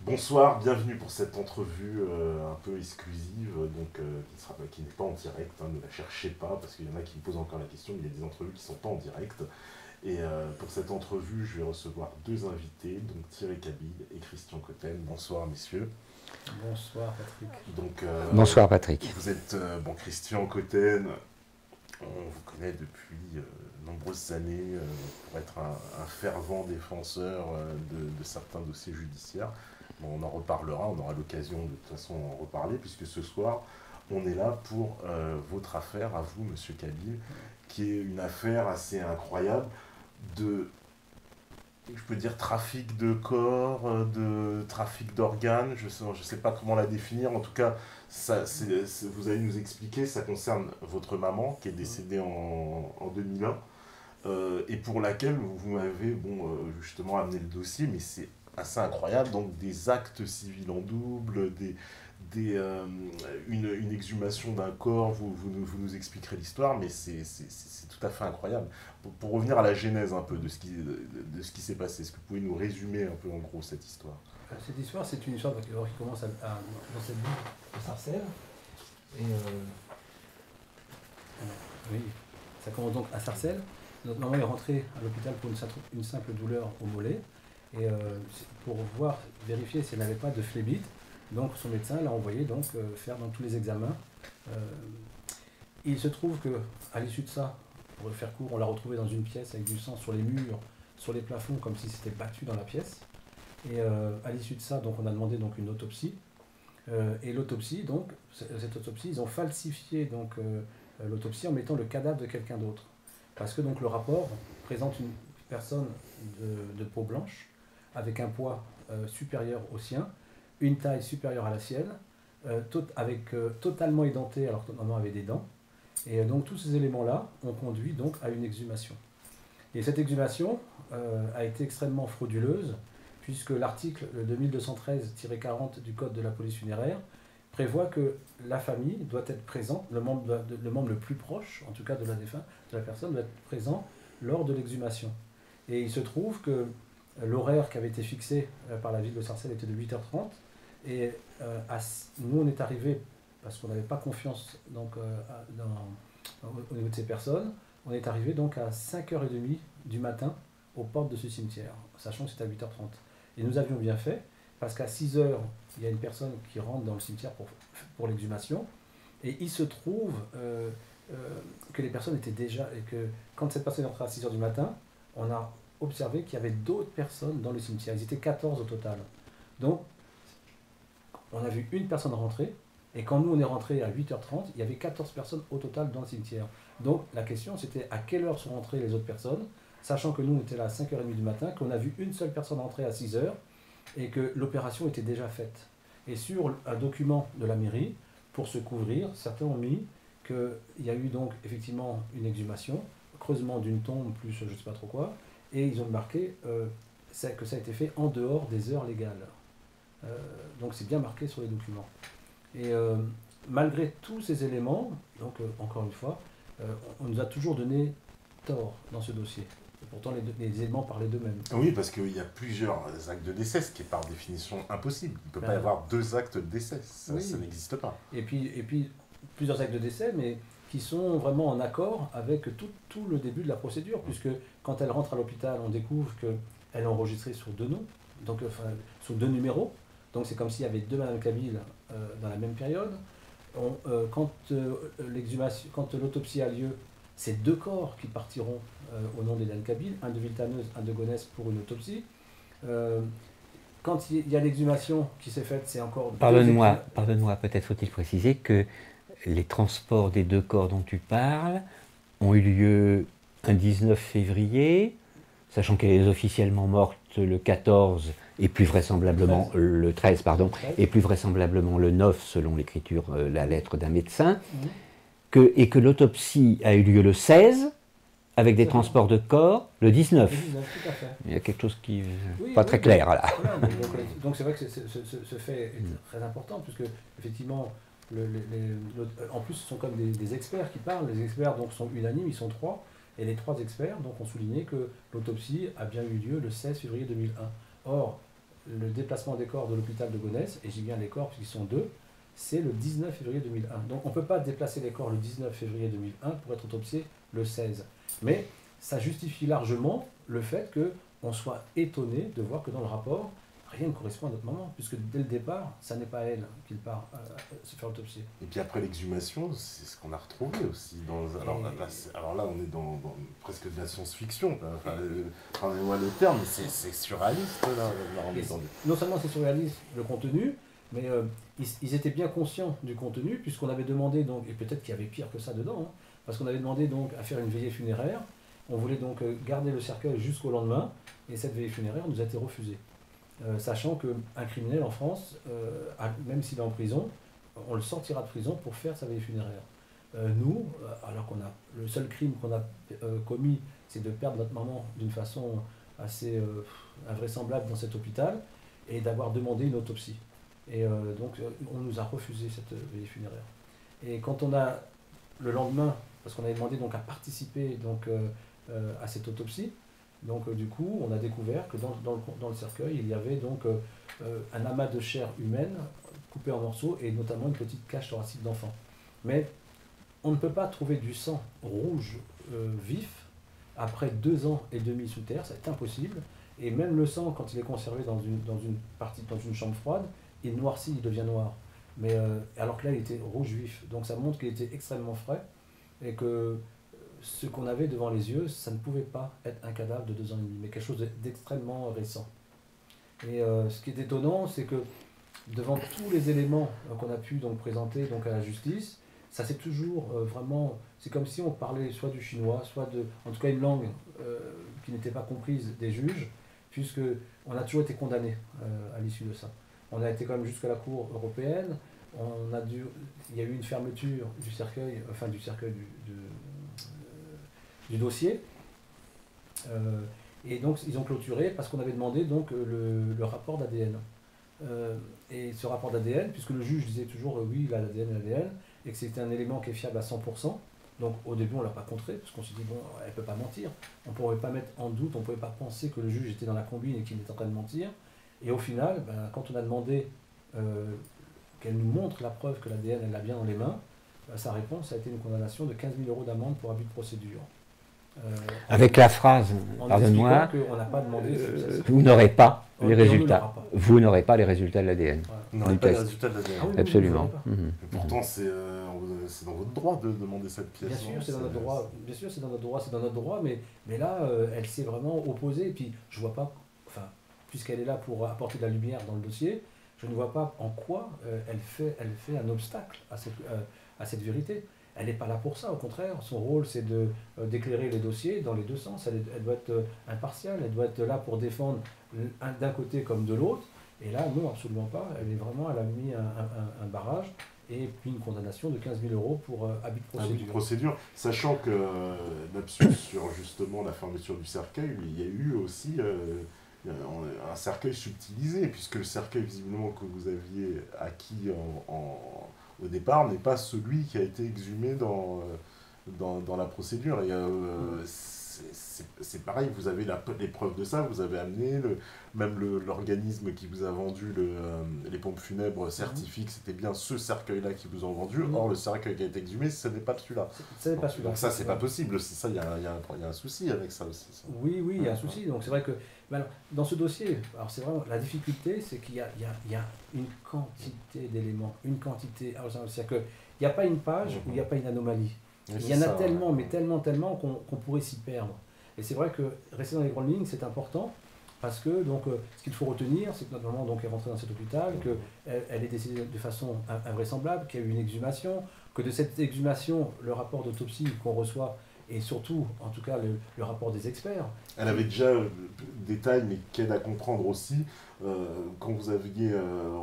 Bonsoir, bienvenue pour cette entrevue un peu exclusive, qui n'est pas en direct, hein, ne la cherchez pas, parce qu'il y en a qui me posent encore la question, mais il y a des entrevues qui ne sont pas en direct. Et pour cette entrevue, je vais recevoir deux invités, donc Thierry Cabil et Christian Cotten. Bonsoir messieurs. Bonsoir Patrick. Donc, Bonsoir Patrick. vous êtes, Christian Cotten, on vous connaît depuis nombreuses années pour être un fervent défenseur de certains dossiers judiciaires. Bon, on en reparlera, on aura l'occasion de toute façon en reparler, puisque ce soir, on est là pour votre affaire, à vous, Monsieur Cabil, qui est une affaire assez incroyable de, je peux dire, trafic de corps, de trafic d'organes, je sais pas comment la définir, en tout cas, vous allez nous expliquer, ça concerne votre maman, qui est décédée en 2001, et pour laquelle vous m'avez justement amené le dossier, mais c'est assez incroyable, donc des actes civils en double, une exhumation d'un corps, vous nous expliquerez l'histoire, mais c'est tout à fait incroyable. Pour revenir à la genèse un peu de ce qui s'est passé, est-ce que vous pouvez nous résumer un peu en gros cette histoire? Cette histoire, c'est une histoire qui commence dans cette ville de Sarcelles. Et oui, ça commence donc à Sarcelles. Notre maman est rentrée à l'hôpital pour une simple douleur au mollet. Et pour vérifier si elle n'avait pas de phlébite, donc son médecin l'a envoyé faire dans tous les examens. Il se trouve qu'à l'issue de ça, pour le faire court, on l'a retrouvée dans une pièce avec du sang sur les murs, sur les plafonds, comme si c'était battu dans la pièce. Et à l'issue de ça, donc, on a demandé donc, une autopsie. Et l'autopsie, donc, cette autopsie, ils ont falsifié l'autopsie en mettant le cadavre de quelqu'un d'autre. Parce que donc, le rapport présente une personne de peau blanche, avec un poids supérieur au sien, une taille supérieure à la sienne, totalement édenté alors que maman avait des dents. Et donc tous ces éléments-là ont conduit donc à une exhumation. Et cette exhumation a été extrêmement frauduleuse, puisque l'article 2213-40 du Code de la police funéraire prévoit que la famille doit être présente, le membre le plus proche, en tout cas de la défunte, de la personne, doit être présent lors de l'exhumation. Et il se trouve que l'horaire qui avait été fixé par la ville de Sarcelles était de 8h30, et nous on est arrivés, parce qu'on n'avait pas confiance au niveau de ces personnes, on est arrivé donc à 5h30 du matin aux portes de ce cimetière, sachant que c'était à 8h30. Et nous avions bien fait, parce qu'à 6h, il y a une personne qui rentre dans le cimetière pour l'exhumation, et il se trouve que les personnes étaient déjà, et que quand cette personne est entrée à 6h du matin, on a observé qu'il y avait d'autres personnes dans le cimetière. Ils étaient 14 au total. Donc, on a vu une personne rentrer, et quand nous on est rentré à 8h30, il y avait 14 personnes au total dans le cimetière. Donc la question c'était à quelle heure sont rentrées les autres personnes, sachant que nous on était là à 5h30 du matin, qu'on a vu une seule personne rentrer à 6h, et que l'opération était déjà faite. Et sur un document de la mairie, pour se couvrir, certains ont mis qu'il y a eu donc effectivement une exhumation, creusement d'une tombe plus je ne sais pas trop quoi, et ils ont marqué que ça a été fait en dehors des heures légales. Donc c'est bien marqué sur les documents. Et malgré tous ces éléments, donc encore une fois, on nous a toujours donné tort dans ce dossier. Et pourtant les éléments parlaient d'eux-mêmes. Oui, parce qu'il y a plusieurs actes de décès, ce qui est par définition impossible. Il ne peut pas y avoir deux actes de décès, ça n'existe pas. Et puis plusieurs actes de décès, mais qui sont vraiment en accord avec tout le début de la procédure, puisque quand elle rentre à l'hôpital, on découvre qu'elle est enregistrée sur deux noms, donc sur deux numéros. Donc c'est comme s'il y avait deux Madame Cabil dans la même période. Quand l'autopsie a lieu, c'est deux corps qui partiront au nom d'Hélène Cabil, un de Villetaneuse, un de Gonesse pour une autopsie. Quand il y a l'exhumation qui s'est faite, c'est encore... Pardonne-moi, peut-être faut-il préciser que les transports des deux corps dont tu parles ont eu lieu un 19 février, sachant qu'elle est officiellement morte le 14 et plus vraisemblablement le 13, et plus vraisemblablement le 9 selon l'écriture, la lettre d'un médecin, et que l'autopsie a eu lieu le 16 avec des transports de corps le 19. Le 19, tout à fait. Il y a quelque chose qui n'est pas très clair là. Voilà, donc c'est vrai que ce fait est très important, puisque effectivement, en plus ce sont comme des experts qui parlent. Les experts donc, sont unanimes, ils sont trois, et les trois experts donc, ont souligné que l'autopsie a bien eu lieu le 16 février 2001. Or, le déplacement des corps de l'hôpital de Gonesse, et j'y bien les corps puisqu'ils sont deux, c'est le 19 février 2001. Donc on ne peut pas déplacer les corps le 19 février 2001 pour être autopsié le 16. Mais ça justifie largement le fait qu'on soit étonné de voir que dans le rapport, rien ne correspond à notre maman, puisque dès le départ, ça n'est pas elle qui part se faire autopsier. Et puis après l'exhumation, c'est ce qu'on a retrouvé aussi. Alors là, on est dans presque de la science-fiction. Enfin, pardonnez-moi le terme, mais c'est surréaliste. Non seulement c'est surréaliste le contenu, mais ils étaient bien conscients du contenu, puisqu'on avait demandé, donc, et peut-être qu'il y avait pire que ça dedans, hein, parce qu'on avait demandé donc à faire une veillée funéraire. On voulait donc garder le cercueil jusqu'au lendemain, et cette veillée funéraire nous a été refusée. Sachant qu'un criminel en France, même s'il est en prison, on le sortira de prison pour faire sa veillée funéraire. Nous, alors qu'on a le seul crime qu'on a commis, c'est de perdre notre maman d'une façon assez invraisemblable dans cet hôpital, et d'avoir demandé une autopsie. Et donc on nous a refusé cette veillée funéraire. Et quand on a le lendemain, parce qu'on avait demandé donc à participer donc, à cette autopsie, donc du coup, on a découvert que dans le cercueil, il y avait donc un amas de chair humaine coupé en morceaux et notamment une petite cage thoracique d'enfant. Mais on ne peut pas trouver du sang rouge vif après 2 ans et demi sous terre, c'est impossible. Et même le sang, quand il est conservé dans une chambre froide, il noircit, il devient noir. Mais alors que là, il était rouge vif. Donc ça montre qu'il était extrêmement frais et que ce qu'on avait devant les yeux, ça ne pouvait pas être un cadavre de 2 ans et demi, mais quelque chose d'extrêmement récent. Et ce qui est étonnant, c'est que devant tous les éléments qu'on a pu donc présenter donc à la justice, ça c'est toujours vraiment, c'est comme si on parlait soit du chinois, soit en tout cas une langue qui n'était pas comprise des juges, puisque on a toujours été condamné à l'issue de ça. On a été quand même jusqu'à la Cour européenne. Il y a eu une fermeture du cercueil, du dossier. Et donc ils ont clôturé parce qu'on avait demandé donc le rapport d'ADN. Et ce rapport d'ADN, puisque le juge disait toujours oui, il a l'ADN, et que c'était un élément qui est fiable à 100%. Donc au début on ne l'a pas contré, parce qu'on s'est dit bon, elle ne peut pas mentir. On ne pouvait pas mettre en doute, on ne pouvait pas penser que le juge était dans la combine et qu'il était en train de mentir. Et au final, quand on a demandé qu'elle nous montre la preuve que l'ADN elle l'a bien dans les mains, sa réponse a été une condamnation de 15 000 € d'amende pour abus de procédure. Avec la phrase, pardonne-moi, on n'a pas demandé, vous n'aurez pas les résultats. Vous n'aurez pas les résultats de l'ADN. Vous n'aurez pas les résultats de l'ADN. Ah oui, absolument. Pourtant, c'est dans votre droit de demander cette pièce. Bien sûr, c'est dans notre droit. Bien sûr, c'est dans notre droit, mais là, elle s'est vraiment opposée. Et puis, je vois pas, enfin, puisqu'elle est là pour apporter de la lumière dans le dossier, je ne vois pas en quoi elle fait un obstacle à cette vérité. Elle n'est pas là pour ça, au contraire, son rôle c'est d'éclairer les dossiers dans les deux sens, elle doit être impartiale, elle doit être là pour défendre d'un côté comme de l'autre, et là non, absolument pas, elle a mis un barrage, et puis une condamnation de 15 000 € pour abus de procédure. Abus de procédure, sachant que, lapsus sur justement la fermeture du cercueil, il y a eu aussi un cercueil subtilisé, puisque le cercueil visiblement que vous aviez acquis au départ n'est pas celui qui a été exhumé dans la procédure. Et c'est pareil, vous avez les preuves de ça, vous avez amené, même l'organisme qui vous a vendu les pompes funèbres certifie que c'était bien ce cercueil-là qui vous ont vendu. Or, le cercueil qui a été exhumé, ce n'est pas celui-là. Donc ça, c'est pas possible. Ça, il y a un souci avec ça aussi. Ça. Oui, il y a un souci. Donc c'est vrai que alors, dans ce dossier, alors c'est vraiment la difficulté, c'est qu'il y a une quantité d'éléments, une quantité. C'est-à-dire qu'il n'y a pas une page où il n'y a pas une anomalie. Il y en a tellement, mais tellement qu'on pourrait s'y perdre. Et c'est vrai que rester dans les grandes lignes, c'est important, parce que donc, ce qu'il faut retenir, c'est que notre maman donc, est rentrée dans cet hôpital, qu'elle est décédée de façon invraisemblable, qu'il y a eu une exhumation, que de cette exhumation, le rapport d'autopsie qu'on reçoit, et surtout, en tout cas, le rapport des experts. Elle avait déjà des détails, mais qui aident à comprendre aussi. Quand vous aviez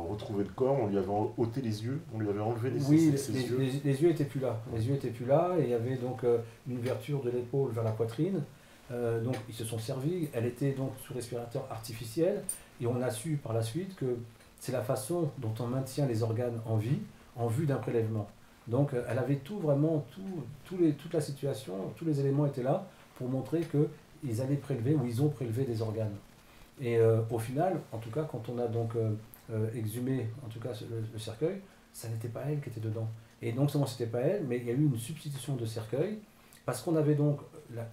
retrouvé le corps, on lui avait ôté les yeux, on lui avait enlevé ses yeux. Les yeux étaient plus là. Les yeux étaient plus là, et il y avait donc une ouverture de l'épaule vers la poitrine. Donc ils se sont servis. Elle était donc sous respirateur artificiel, et on a su par la suite que c'est la façon dont on maintient les organes en vie en vue d'un prélèvement. Donc elle avait tout vraiment, toute la situation, tous les éléments étaient là pour montrer qu'ils allaient prélever ou ils ont prélevé des organes. Et au final, en tout cas, quand on a donc exhumé en tout cas le cercueil, ça n'était pas elle qui était dedans. Et non seulement c'était pas elle, mais il y a eu une substitution de cercueil, parce qu'on avait donc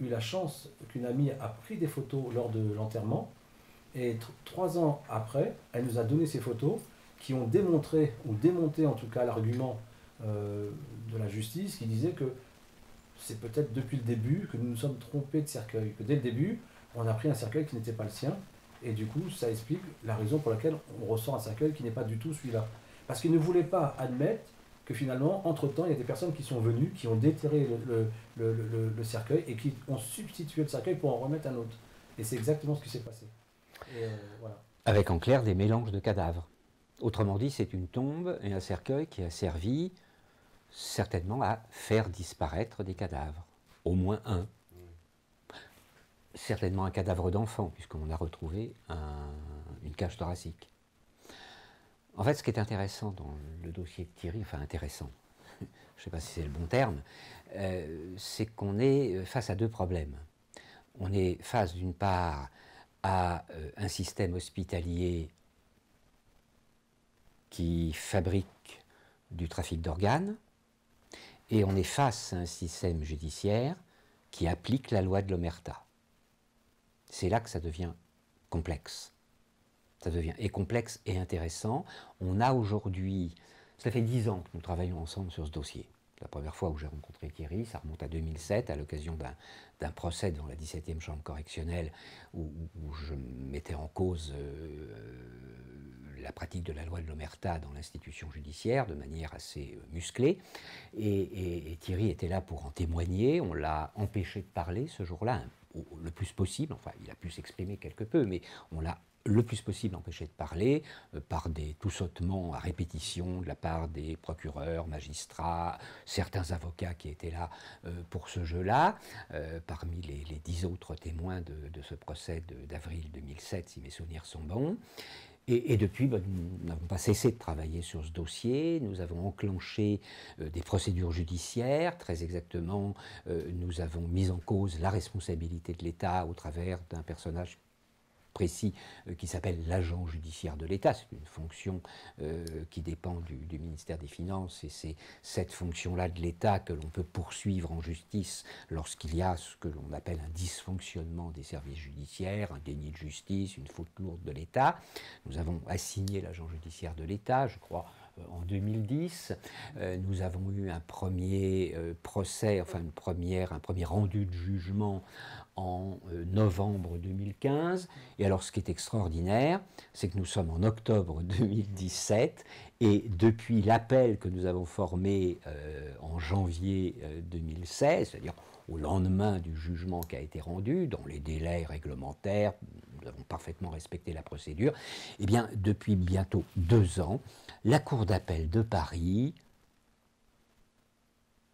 eu la chance qu'une amie a pris des photos lors de l'enterrement, et 3 ans après, elle nous a donné ces photos qui ont démontré, ou démonté en tout cas l'argument de la justice, qui disait que c'est peut-être depuis le début que nous nous sommes trompés de cercueil, que dès le début, on a pris un cercueil qui n'était pas le sien, et du coup, ça explique la raison pour laquelle on ressort un cercueil qui n'est pas du tout celui-là. Parce qu'ils ne voulaient pas admettre que finalement, entre-temps, il y a des personnes qui sont venues, qui ont déterré le cercueil et qui ont substitué le cercueil pour en remettre un autre. Et c'est exactement ce qui s'est passé. Et voilà. Avec en clair des mélanges de cadavres. Autrement dit, c'est une tombe et un cercueil qui a servi certainement à faire disparaître des cadavres. Au moins un. Certainement un cadavre d'enfant, puisqu'on a retrouvé une cage thoracique. En fait, ce qui est intéressant dans le dossier de Thierry, enfin intéressant, je ne sais pas si c'est le bon terme, c'est qu'on est face à deux problèmes. On est face d'une part à un système hospitalier qui fabrique du trafic d'organes, et on est face à un système judiciaire qui applique la loi de l'omerta. C'est là que ça devient complexe. Ça devient et complexe et intéressant. On a aujourd'hui, ça fait 10 ans que nous travaillons ensemble sur ce dossier. La première fois où j'ai rencontré Thierry, ça remonte à 2007, à l'occasion d'un procès devant la 17e chambre correctionnelle où je mettais en cause la pratique de la loi de l'omerta dans l'institution judiciaire de manière assez musclée. Et Thierry était là pour en témoigner. On l'a empêché de parler ce jour-là, le plus possible. Enfin, il a pu s'exprimer quelque peu, mais on l'a le plus possible empêché de parler par des tout-sautements à répétition de la part des procureurs, magistrats, certains avocats qui étaient là pour ce jeu-là, parmi les 10 autres témoins de ce procès d'avril 2007, si mes souvenirs sont bons. Et depuis, nous n'avons pas cessé de travailler sur ce dossier. Nous avons enclenché des procédures judiciaires. Très exactement, nous avons mis en cause la responsabilité de l'État au travers d'un personnage précis qui s'appelle l'agent judiciaire de l'État. C'est une fonction qui dépend du ministère des Finances, et c'est cette fonction-là de l'État que l'on peut poursuivre en justice lorsqu'il y a ce que l'on appelle un dysfonctionnement des services judiciaires, un déni de justice, une faute lourde de l'État. Nous avons assigné l'agent judiciaire de l'État, je crois, en 2010. Nous avons eu un premier procès, enfin un premier rendu de jugement en novembre 2015. Et alors ce qui est extraordinaire, c'est que nous sommes en octobre 2017, et depuis l'appel que nous avons formé en janvier 2016, c'est-à-dire au lendemain du jugement qui a été rendu, dans les délais réglementaires, nous avons parfaitement respecté la procédure, et bien depuis bientôt 2 ans, la Cour d'appel de Paris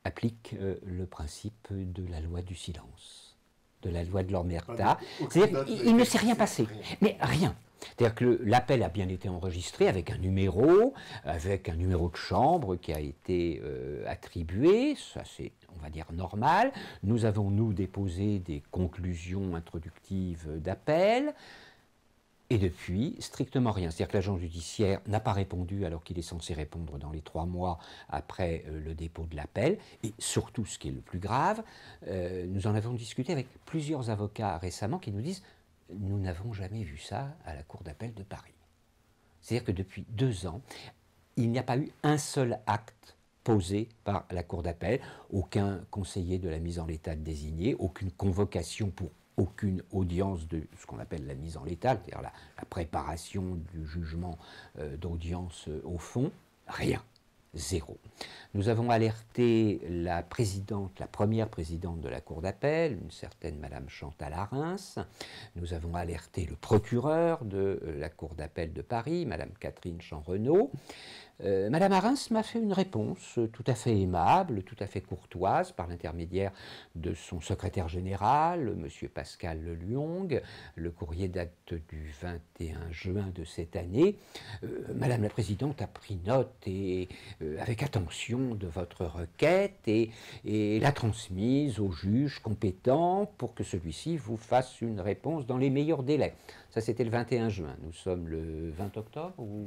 applique le principe de la loi du silence, de la loi de l'omerta. C'est-à-dire qu'il ne s'est rien passé, mais rien. C'est-à-dire que l'appel a bien été enregistré avec un numéro de chambre qui a été attribué, ça c'est, on va dire, normal. Nous avons, nous, déposé des conclusions introductives d'appel, et depuis, strictement rien. C'est-à-dire que l'agent judiciaire n'a pas répondu alors qu'il est censé répondre dans les 3 mois après le dépôt de l'appel. Et surtout, ce qui est le plus grave, nous en avons discuté avec plusieurs avocats récemment qui nous disent « Nous n'avons jamais vu ça à la Cour d'appel de Paris ». C'est-à-dire que depuis 2 ans, il n'y a pas eu un seul acte posé par la Cour d'appel, aucun conseiller de la mise en l'état désigné, aucune convocation pour aucune audience de ce qu'on appelle la mise en l'état, c'est-à-dire la préparation du jugement d'audience au fond, rien, zéro. Nous avons alerté la première présidente de la Cour d'appel, une certaine Madame Chantal Arens. Nous avons alerté le procureur de la Cour d'appel de Paris, Madame Catherine Champ-Renaud. Madame Arens m'a fait une réponse tout à fait aimable, tout à fait courtoise, par l'intermédiaire de son secrétaire général, Monsieur Pascal Lelyong. Le courrier date du 21 juin de cette année. Madame la Présidente a pris note et avec attention de votre requête et l'a transmise au juge compétent pour que celui-ci vous fasse une réponse dans les meilleurs délais. Ça, c'était le 21 juin. Nous sommes le 20 octobre, ou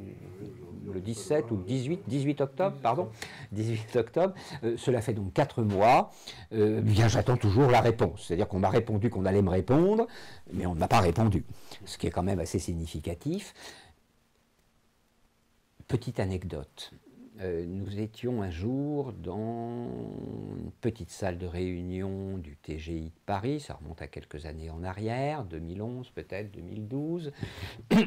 le 17 ou le 18 octobre, pardon. 18 octobre. Cela fait donc 4 mois. Bien, j'attends toujours la réponse. C'est-à-dire qu'on m'a répondu qu'on allait me répondre, mais on ne m'a pas répondu. Ce qui est quand même assez significatif. Petite anecdote. Nous étions un jour dans une petite salle de réunion du TGI de Paris, ça remonte à quelques années en arrière, 2011 peut-être, 2012.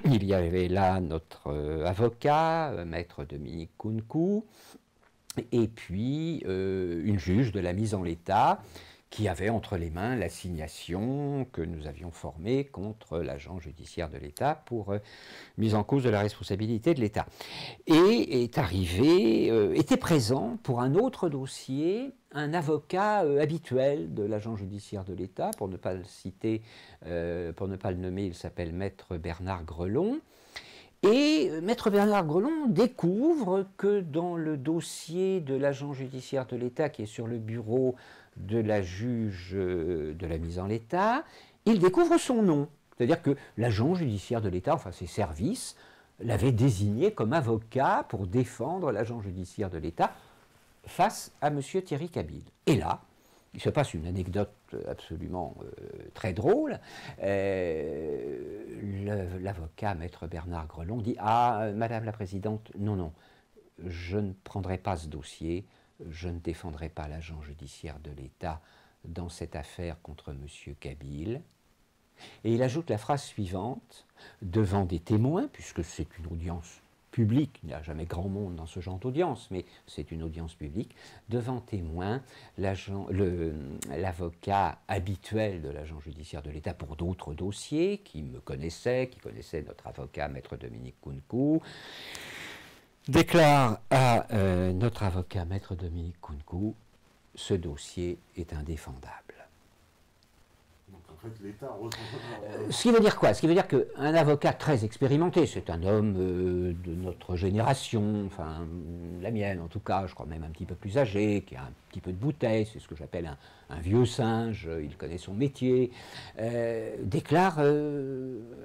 Il y avait là notre avocat, maître Dominique Kounkou, et puis une juge de la mise en l'état qui avait entre les mains l'assignation que nous avions formée contre l'agent judiciaire de l'État pour mise en cause de la responsabilité de l'État. Et est arrivé, était présent pour un autre dossier, un avocat habituel de l'agent judiciaire de l'État, pour ne pas le citer, pour ne pas le nommer, il s'appelle Maître Bernard Grelon. Et Maître Bernard Grelon découvre que dans le dossier de l'agent judiciaire de l'État qui est sur le bureau de la juge de la mise en l'état, il découvre son nom. C'est-à-dire que l'agent judiciaire de l'État, enfin ses services, l'avait désigné comme avocat pour défendre l'agent judiciaire de l'État face à M. Thierry Cabil. Et là, il se passe une anecdote absolument très drôle. L'avocat, maître Bernard Grelon, dit « Ah, Madame la Présidente, non, je ne prendrai pas ce dossier, je ne défendrai pas l'agent judiciaire de l'État dans cette affaire contre M. Cabil. » Et il ajoute la phrase suivante, devant des témoins, puisque c'est une audience publique, il n'y a jamais grand monde dans ce genre d'audience, mais c'est une audience publique, devant témoins, l'avocat habituel de l'agent judiciaire de l'État pour d'autres dossiers, qui me connaissait, qui connaissait notre avocat, maître Dominique Kounkou, déclare à notre avocat, maître Dominique Kounkou, ce dossier est indéfendable. Donc en fait, l'État Ce qui veut dire quoi? Ce qui veut dire qu'un avocat très expérimenté, c'est un homme de notre génération, enfin la mienne en tout cas, je crois même un petit peu plus âgé, qui a un petit peu de bouteille, c'est ce que j'appelle un vieux singe, il connaît son métier, déclare,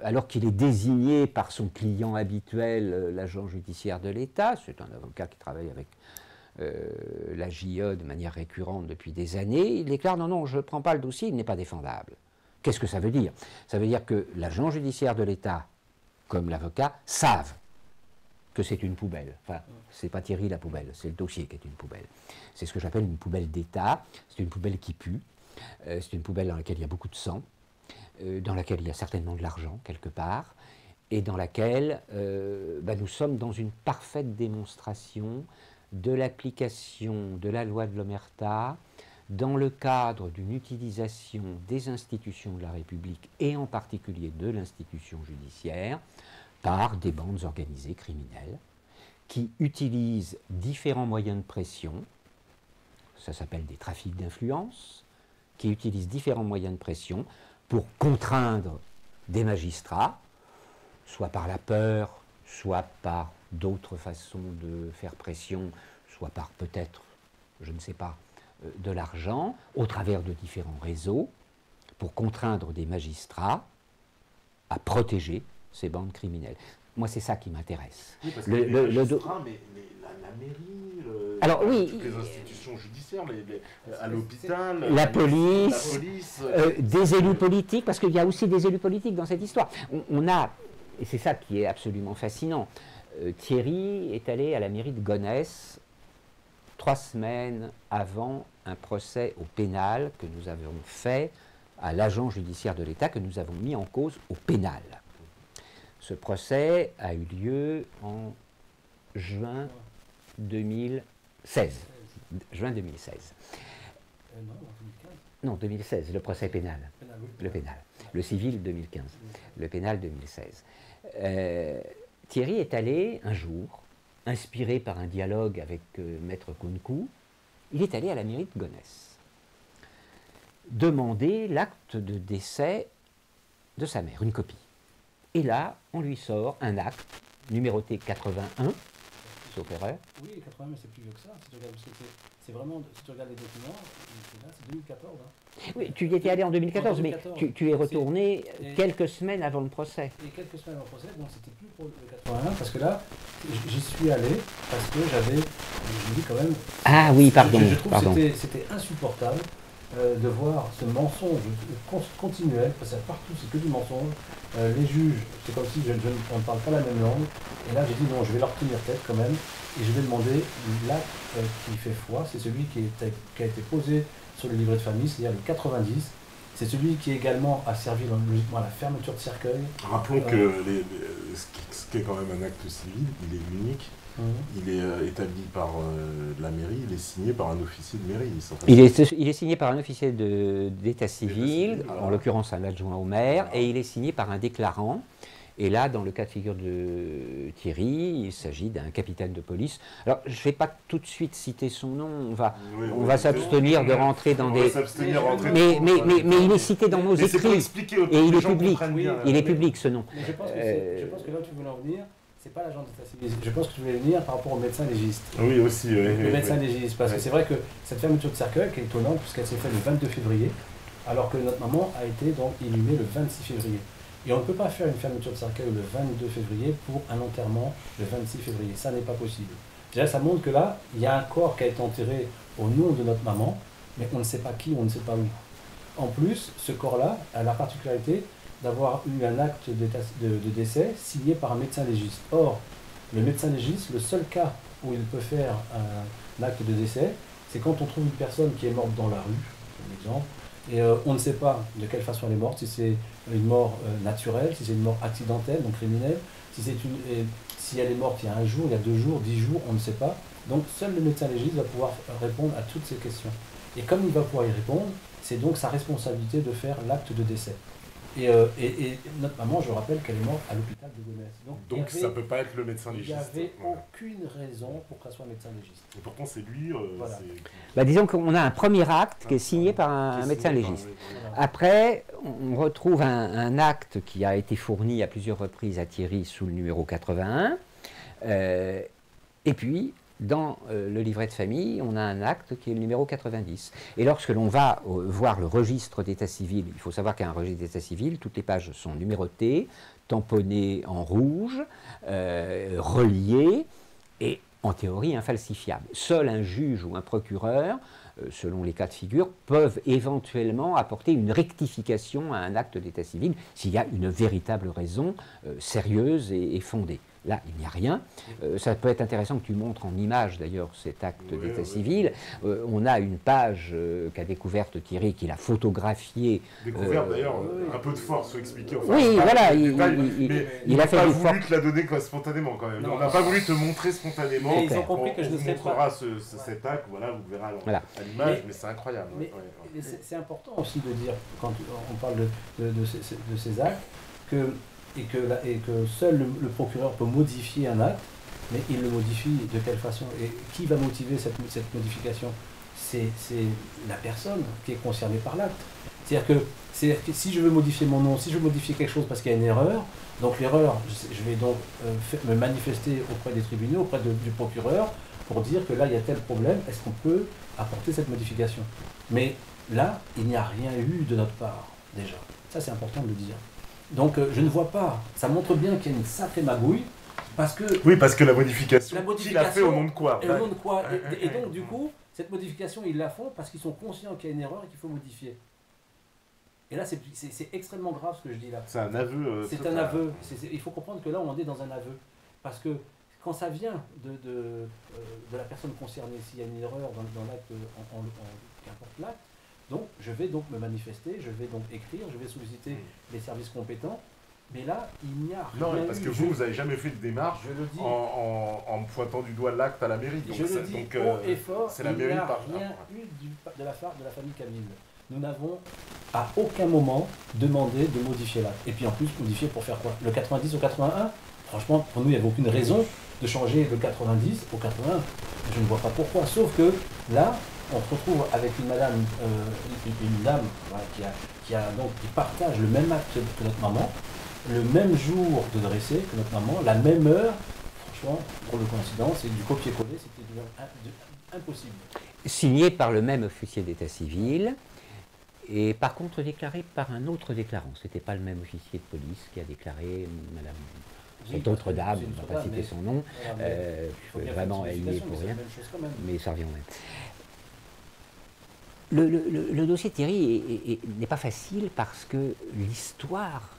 alors qu'il est désigné par son client habituel, l'agent judiciaire de l'État, c'est un avocat qui travaille avec la JE de manière récurrente depuis des années, il déclare non, je ne prends pas le dossier, il n'est pas défendable. Qu'est-ce que ça veut dire? Ça veut dire que l'agent judiciaire de l'État, comme l'avocat, savent que c'est une poubelle. Enfin, c'est pas Thierry la poubelle, c'est le dossier qui est une poubelle. C'est ce que j'appelle une poubelle d'État, c'est une poubelle qui pue, c'est une poubelle dans laquelle il y a beaucoup de sang, dans laquelle il y a certainement de l'argent quelque part, et dans laquelle nous sommes dans une parfaite démonstration de l'application de la loi de l'Omerta dans le cadre d'une utilisation des institutions de la République et en particulier de l'institution judiciaire par des bandes organisées criminelles qui utilisent différents moyens de pression, ça s'appelle des trafics d'influence, qui utilisent différents moyens de pression pour contraindre des magistrats, soit par la peur, soit par d'autres façons de faire pression, soit par peut-être, je ne sais pas, de l'argent, au travers de différents réseaux, pour contraindre des magistrats à protéger ces bandes criminelles. Moi, c'est ça qui m'intéresse. Oui, parce que les magistrats, mais la mairie, alors, oui, toutes les institutions judiciaires, à l'hôpital, la police, des élus politiques, parce qu'il y a aussi des élus politiques dans cette histoire. On a, et c'est ça qui est absolument fascinant, Thierry est allé à la mairie de Gonesse 3 semaines avant un procès au pénal que nous avions fait à l'agent judiciaire de l'État, que nous avons mis en cause au pénal. Ce procès a eu lieu en juin 2016. Juin 2016. Non, 2016, le procès pénal. Le pénal. Le civil 2015. Le pénal 2016. Thierry est allé un jour, inspiré par un dialogue avec Maître Kounkou, il est allé à la mairie de Gonesse demander l'acte de décès de sa mère, une copie. Et là, on lui sort un acte numéroté 81, sauf erreur. Oui, 80, mais c'est plus vieux que ça. Si tu regardes, parce que c'est vraiment, si tu regardes les documents, c'est 2014. Hein. Oui, tu y étais allé en 2014, En 2014, mais tu es retourné et- quelques semaines avant le procès. Et quelques semaines avant le procès, donc c'était plus pour le 81, parce que là, j'y suis allé, parce que j'avais, je me dis quand même... Ah oui, pardon. Je trouve pardon. que c'était insupportable de voir ce mensonge continuel, parce que partout c'est que du mensonge. Les juges, c'est comme si on ne parle pas la même langue. Et là j'ai dit non, je vais leur tenir tête quand même, et je vais demander l'acte qui fait foi, c'est celui qui a été posé sur le livret de famille, c'est-à-dire le 90. C'est celui qui également a servi logiquement à la fermeture de cercueil. Rappelons que ce qui est quand même un acte civil, il est unique. Il est établi par la mairie, il est signé par un officier de mairie. Il est signé par un officier d'état civil, en l'occurrence un adjoint au maire, et il est signé par un déclarant. Et là, dans le cas de figure de Thierry, il s'agit d'un capitaine de police. Alors, je ne vais pas tout de suite citer son nom, on va s'abstenir de rentrer dans des... Mais il est cité dans nos écrits, et il est public. Il est public, ce nom. Mais je pense que là où tu voulais en venir, c'est pas l'agent d'état civil. Je pense que tu voulais venir par rapport au médecin légiste. Oui, aussi. Le médecin légiste, parce que c'est vrai que cette fermeture de cercueil, qui est étonnante, puisqu'elle s'est faite le 22 février, alors que notre maman a été donc inhumée le 26 février. Et on ne peut pas faire une fermeture de cercueil le 22 février pour un enterrement le 26 février. Ça n'est pas possible. Déjà, ça montre que là, il y a un corps qui a été enterré au nom de notre maman, mais on ne sait pas qui, on ne sait pas où. En plus, ce corps-là a la particularité d'avoir eu un acte de décès signé par un médecin légiste. Or, le médecin légiste, le seul cas où il peut faire un acte de décès, c'est quand on trouve une personne qui est morte dans la rue, par exemple, et on ne sait pas de quelle façon elle est morte, si c'est une mort naturelle, si c'est une mort accidentelle, donc criminelle, si elle est morte il y a 1 jour, il y a 2 jours, 10 jours, on ne sait pas. Donc seul le médecin légiste va pouvoir répondre à toutes ces questions. Et comme il va pouvoir y répondre, c'est donc sa responsabilité de faire l'acte de décès. Et notre maman, je rappelle qu'elle est morte à l'hôpital de Gonesse. Donc ça ne peut pas être le médecin légiste. Il n'y avait aucune raison pour qu'elle soit médecin légiste. Et pourtant c'est lui... Voilà. Disons qu'on a un premier acte qui est signé par un médecin légiste. Voilà. Après, on retrouve un acte qui a été fourni à plusieurs reprises à Thierry sous le numéro 81. Et puis, dans le livret de famille, on a un acte qui est le numéro 90. Et lorsque l'on va voir le registre d'état civil, il faut savoir qu'un registre d'état civil, toutes les pages sont numérotées, tamponnées en rouge, reliées et en théorie infalsifiables. Seul un juge ou un procureur, selon les cas de figure, peuvent éventuellement apporter une rectification à un acte d'état civil s'il y a une véritable raison sérieuse et fondée. Là, il n'y a rien. Ça peut être intéressant que tu montres en image, d'ailleurs, cet acte d'état civil. On a une page qu'a découverte Thierry, qu'il a photographiée. Découverte, d'ailleurs, un peu de force, faut expliquer. Enfin, oui, voilà. Il a pas voulu te la donner spontanément, quand même. Non, on n'a pas voulu te montrer spontanément. Ils ont compris que je ne serais pas... cet acte, voilà, vous verrez à l'image, mais c'est incroyable. Mais c'est important aussi de dire, quand on parle de ces actes, et que seul le procureur peut modifier un acte, mais il le modifie de quelle façon? Et qui va motiver cette modification? C'est la personne qui est concernée par l'acte. C'est-à-dire que si je veux modifier mon nom, si je veux modifier quelque chose parce qu'il y a une erreur, donc l'erreur, je vais donc me manifester auprès des tribunaux, auprès du procureur, pour dire que là, il y a tel problème, est-ce qu'on peut apporter cette modification? Mais là, il n'y a rien eu de notre part, déjà. Ça, c'est important de le dire. Donc je ne vois pas, ça montre bien qu'il y a une sacrée magouille, parce que... Oui, parce que la modification il a fait au nom de quoi? Et au nom de quoi? Et donc du coup, cette modification, ils la font parce qu'ils sont conscients qu'il y a une erreur et qu'il faut modifier. Et là, c'est extrêmement grave ce que je dis là. C'est un aveu. C'est un aveu. Il faut comprendre que là, on est dans un aveu. Parce que quand ça vient de la personne concernée, s'il y a une erreur dans l'acte, qu'importe l'acte, donc, je vais donc me manifester, je vais donc écrire, je vais solliciter les services compétents. Mais là, il n'y a rien. Non, parce que vous n'avez jamais fait de démarche en pointant du doigt l'acte à la mairie. Donc je le dis haut et fort, il n'y a rien eu de la part de la famille Camille. Nous n'avons à aucun moment demandé de modifier l'acte. Et puis en plus, modifier pour faire quoi? Le 90 au 81? Franchement, pour nous, il n'y avait aucune raison de changer le 90 au 81. Je ne vois pas pourquoi. Sauf que là, on se retrouve avec une madame, une dame voilà, qui partage le même acte que notre maman, le même jour de dressé que notre maman, la même heure. franchement, pour de coïncidence, et du copier-coller, c'était impossible. Signé par le même officier d'état civil, et par contre déclaré par un autre déclarant. Ce n'était pas le même officier de police qui a déclaré Madame. Cette autre dame, on ne va pas citer son nom, vraiment elle y est pour rien, mais ça revient au même. Le dossier de Thierry n'est pas facile parce que l'histoire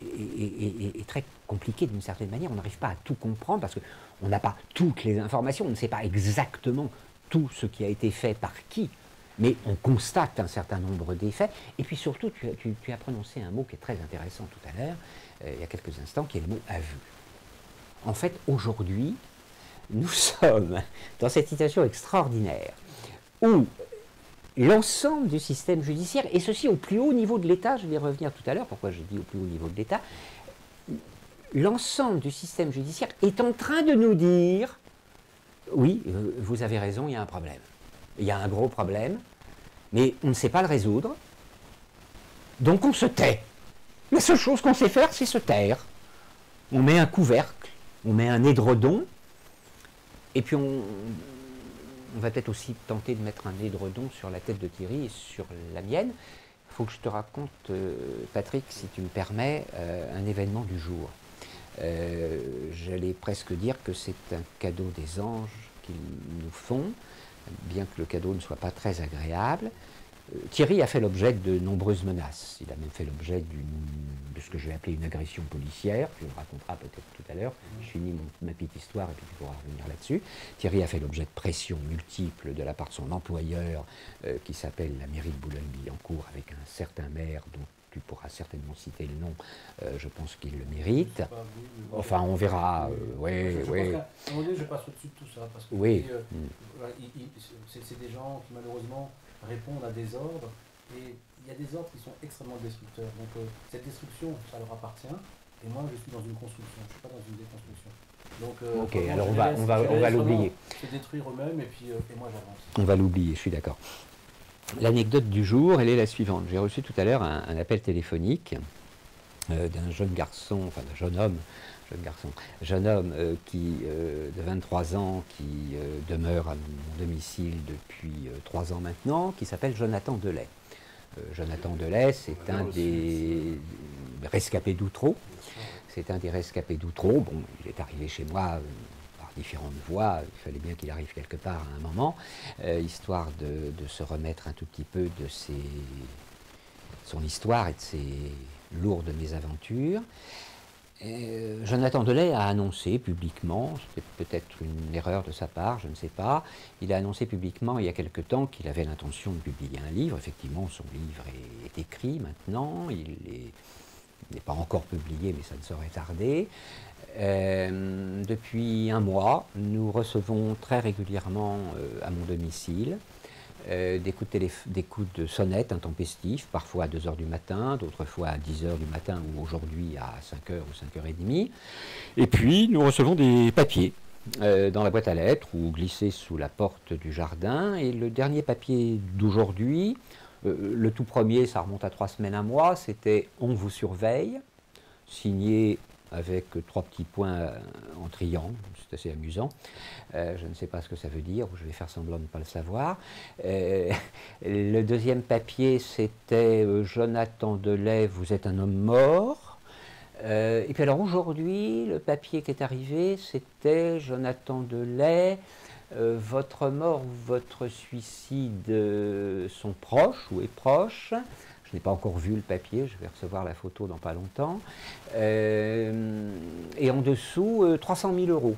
est très compliquée d'une certaine manière. On n'arrive pas à tout comprendre parce qu'on n'a pas toutes les informations, on ne sait pas exactement tout ce qui a été fait par qui, mais on constate un certain nombre d'effets. Et puis surtout, tu as prononcé un mot qui est très intéressant tout à l'heure, il y a quelques instants, qui est le mot « aveu ». En fait, aujourd'hui, nous sommes dans cette situation extraordinaire où l'ensemble du système judiciaire, et ceci au plus haut niveau de l'État, je vais y revenir tout à l'heure, pourquoi je dis au plus haut niveau de l'État, l'ensemble du système judiciaire est en train de nous dire « oui, vous avez raison, il y a un problème. Il y a un gros problème, mais on ne sait pas le résoudre, donc on se tait. La seule chose qu'on sait faire, c'est se taire. On met un couvercle, on met un édredon, et puis on va peut-être aussi tenter de mettre un édredon sur la tête de Thierry et sur la mienne. Il faut que je te raconte, Patrick, si tu me permets, un événement du jour. J'allais presque dire que c'est un cadeau des anges qu'ils nous font, bien que le cadeau ne soit pas très agréable. Thierry a fait l'objet de nombreuses menaces. Il a même fait l'objet de ce que je vais appeler une agression policière. Tu le raconteras peut-être tout à l'heure. Je finis ma petite histoire et puis tu pourras revenir là-dessus. Thierry a fait l'objet de pressions multiples de la part de son employeur qui s'appelle la mairie de Boulogne-Billancourt avec un certain maire dont tu pourras certainement citer le nom. Je pense qu'il le mérite. Enfin, on verra. Oui. Je passe au-dessus de tout ça parce que oui. C'est des gens qui malheureusement répondent à des ordres et il y a des ordres qui sont extrêmement destructeurs. Donc cette destruction, ça leur appartient et moi je suis dans une construction, je ne suis pas dans une déconstruction. Donc, ok, alors on va l'oublier. Se détruire eux-mêmes et moi j'avance. On va l'oublier, je suis d'accord. L'anecdote du jour, elle est la suivante. J'ai reçu tout à l'heure un appel téléphonique d'un jeune garçon, enfin d'un jeune homme, de 23 ans qui demeure à mon domicile depuis 3 ans maintenant, qui s'appelle Jonathan Delay. Jonathan Delay, c'est un des rescapés d'Outreau. C'est un des rescapés d'Outreau. Bon, il est arrivé chez moi par différentes voies. Il fallait bien qu'il arrive quelque part à un moment, histoire de se remettre un tout petit peu de son histoire et de ses lourdes mésaventures. Jonathan Delay a annoncé publiquement, c'était peut-être une erreur de sa part, je ne sais pas, il a annoncé publiquement il y a quelque temps qu'il avait l'intention de publier un livre. Effectivement, son livre est écrit maintenant, il n'est pas encore publié, mais ça ne saurait tarder. Depuis un mois, nous recevons très régulièrement à mon domicile des coups de sonnette intempestifs, parfois à 2 h du matin, d'autres fois à 10 h du matin ou aujourd'hui à 5 h ou 5 h 30. Et puis nous recevons des papiers dans la boîte à lettres ou glissés sous la porte du jardin. Et le dernier papier d'aujourd'hui, le tout premier, ça remonte à 3 semaines, un mois, c'était « On vous surveille », signé avec 3 petits points en triangle, c'est assez amusant. Je ne sais pas ce que ça veut dire, ou je vais faire semblant de ne pas le savoir. Le deuxième papier, c'était Jonathan Delay, vous êtes un homme mort. Et puis alors aujourd'hui, le papier qui est arrivé, c'était Jonathan Delay, votre mort ou votre suicide sont proches ou est proche. Je n'ai pas encore vu le papier, je vais recevoir la photo dans pas longtemps. Et en dessous, 300 000 euros.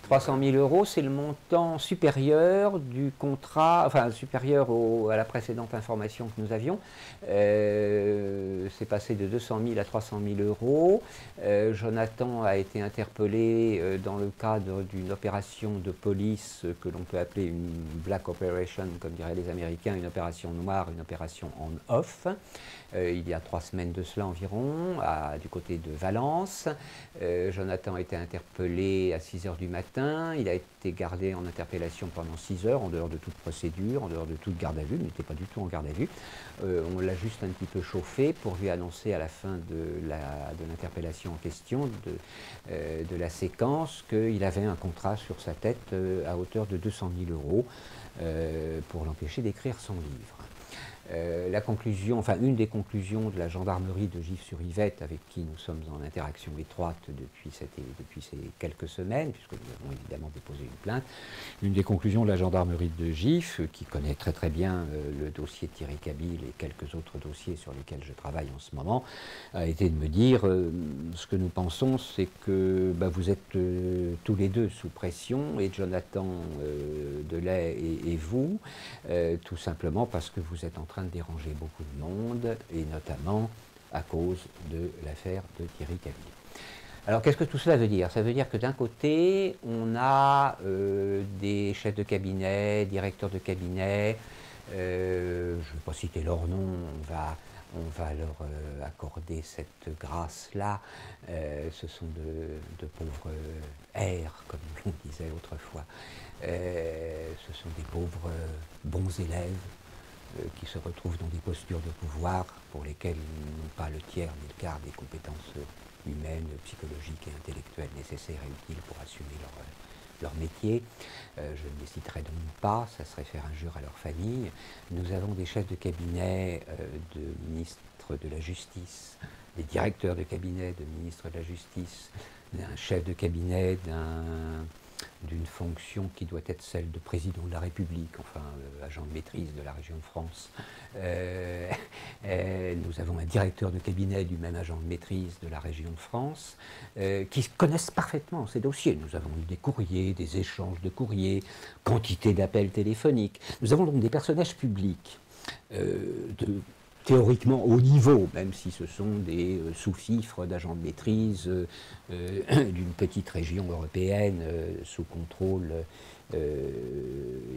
300 000 euros, c'est le montant supérieur du contrat, enfin supérieur à la précédente information que nous avions. C'est passé de 200 000 à 300 000 euros. Jonathan a été interpellé dans le cadre d'une opération de police que l'on peut appeler une black operation, comme diraient les Américains, une opération noire, une opération on-off. Il y a 3 semaines de cela environ, du côté de Valence. Jonathan a été interpellé à 6 h du matin. matin, il a été gardé en interpellation pendant 6 heures, en dehors de toute procédure, en dehors de toute garde à vue, il n'était pas du tout en garde à vue. On l'a juste un petit peu chauffé pour lui annoncer à la fin de l'interpellation en question, de la séquence, qu'il avait un contrat sur sa tête à hauteur de 200 000 € pour l'empêcher d'écrire son livre. La conclusion, enfin une des conclusions de la gendarmerie de Gif-sur-Yvette, avec qui nous sommes en interaction étroite depuis ces quelques semaines, puisque nous avons évidemment déposé une plainte, une des conclusions de la gendarmerie de Gif, qui connaît très très bien le dossier de Thierry Cabil et quelques autres dossiers sur lesquels je travaille en ce moment, a été de me dire ce que nous pensons, c'est que vous êtes tous les deux sous pression, et Jonathan Delay et vous, tout simplement parce que vous êtes en train de déranger beaucoup de monde, et notamment à cause de l'affaire de Thierry Cabil. Alors qu'est-ce que tout cela veut dire? Ça veut dire que d'un côté, on a des chefs de cabinet, directeurs de cabinet, je ne vais pas citer leur nom, on va leur accorder cette grâce-là. Ce sont de pauvres airs, comme l'on disait autrefois. Ce sont des pauvres bons élèves qui se retrouvent dans des postures de pouvoir pour lesquelles ils n'ont pas le tiers ni le quart des compétences humaines, psychologiques et intellectuelles nécessaires et utiles pour assumer leur métier. Je ne les citerai donc pas, ça serait faire injure à leur famille. Nous avons des chefs de cabinet de ministres de la Justice, des directeurs de cabinet de ministres de la Justice, un chef de cabinet d'une fonction qui doit être celle de président de la République, enfin agent de maîtrise de la région de France. Nous avons un directeur de cabinet du même agent de maîtrise de la région de France, qui connaissent parfaitement ces dossiers. Nous avons eu des courriers, des échanges de courriers, quantité d'appels téléphoniques. Nous avons donc des personnages publics théoriquement haut niveau, même si ce sont des sous-fifres d'agents de maîtrise d'une petite région européenne sous contrôle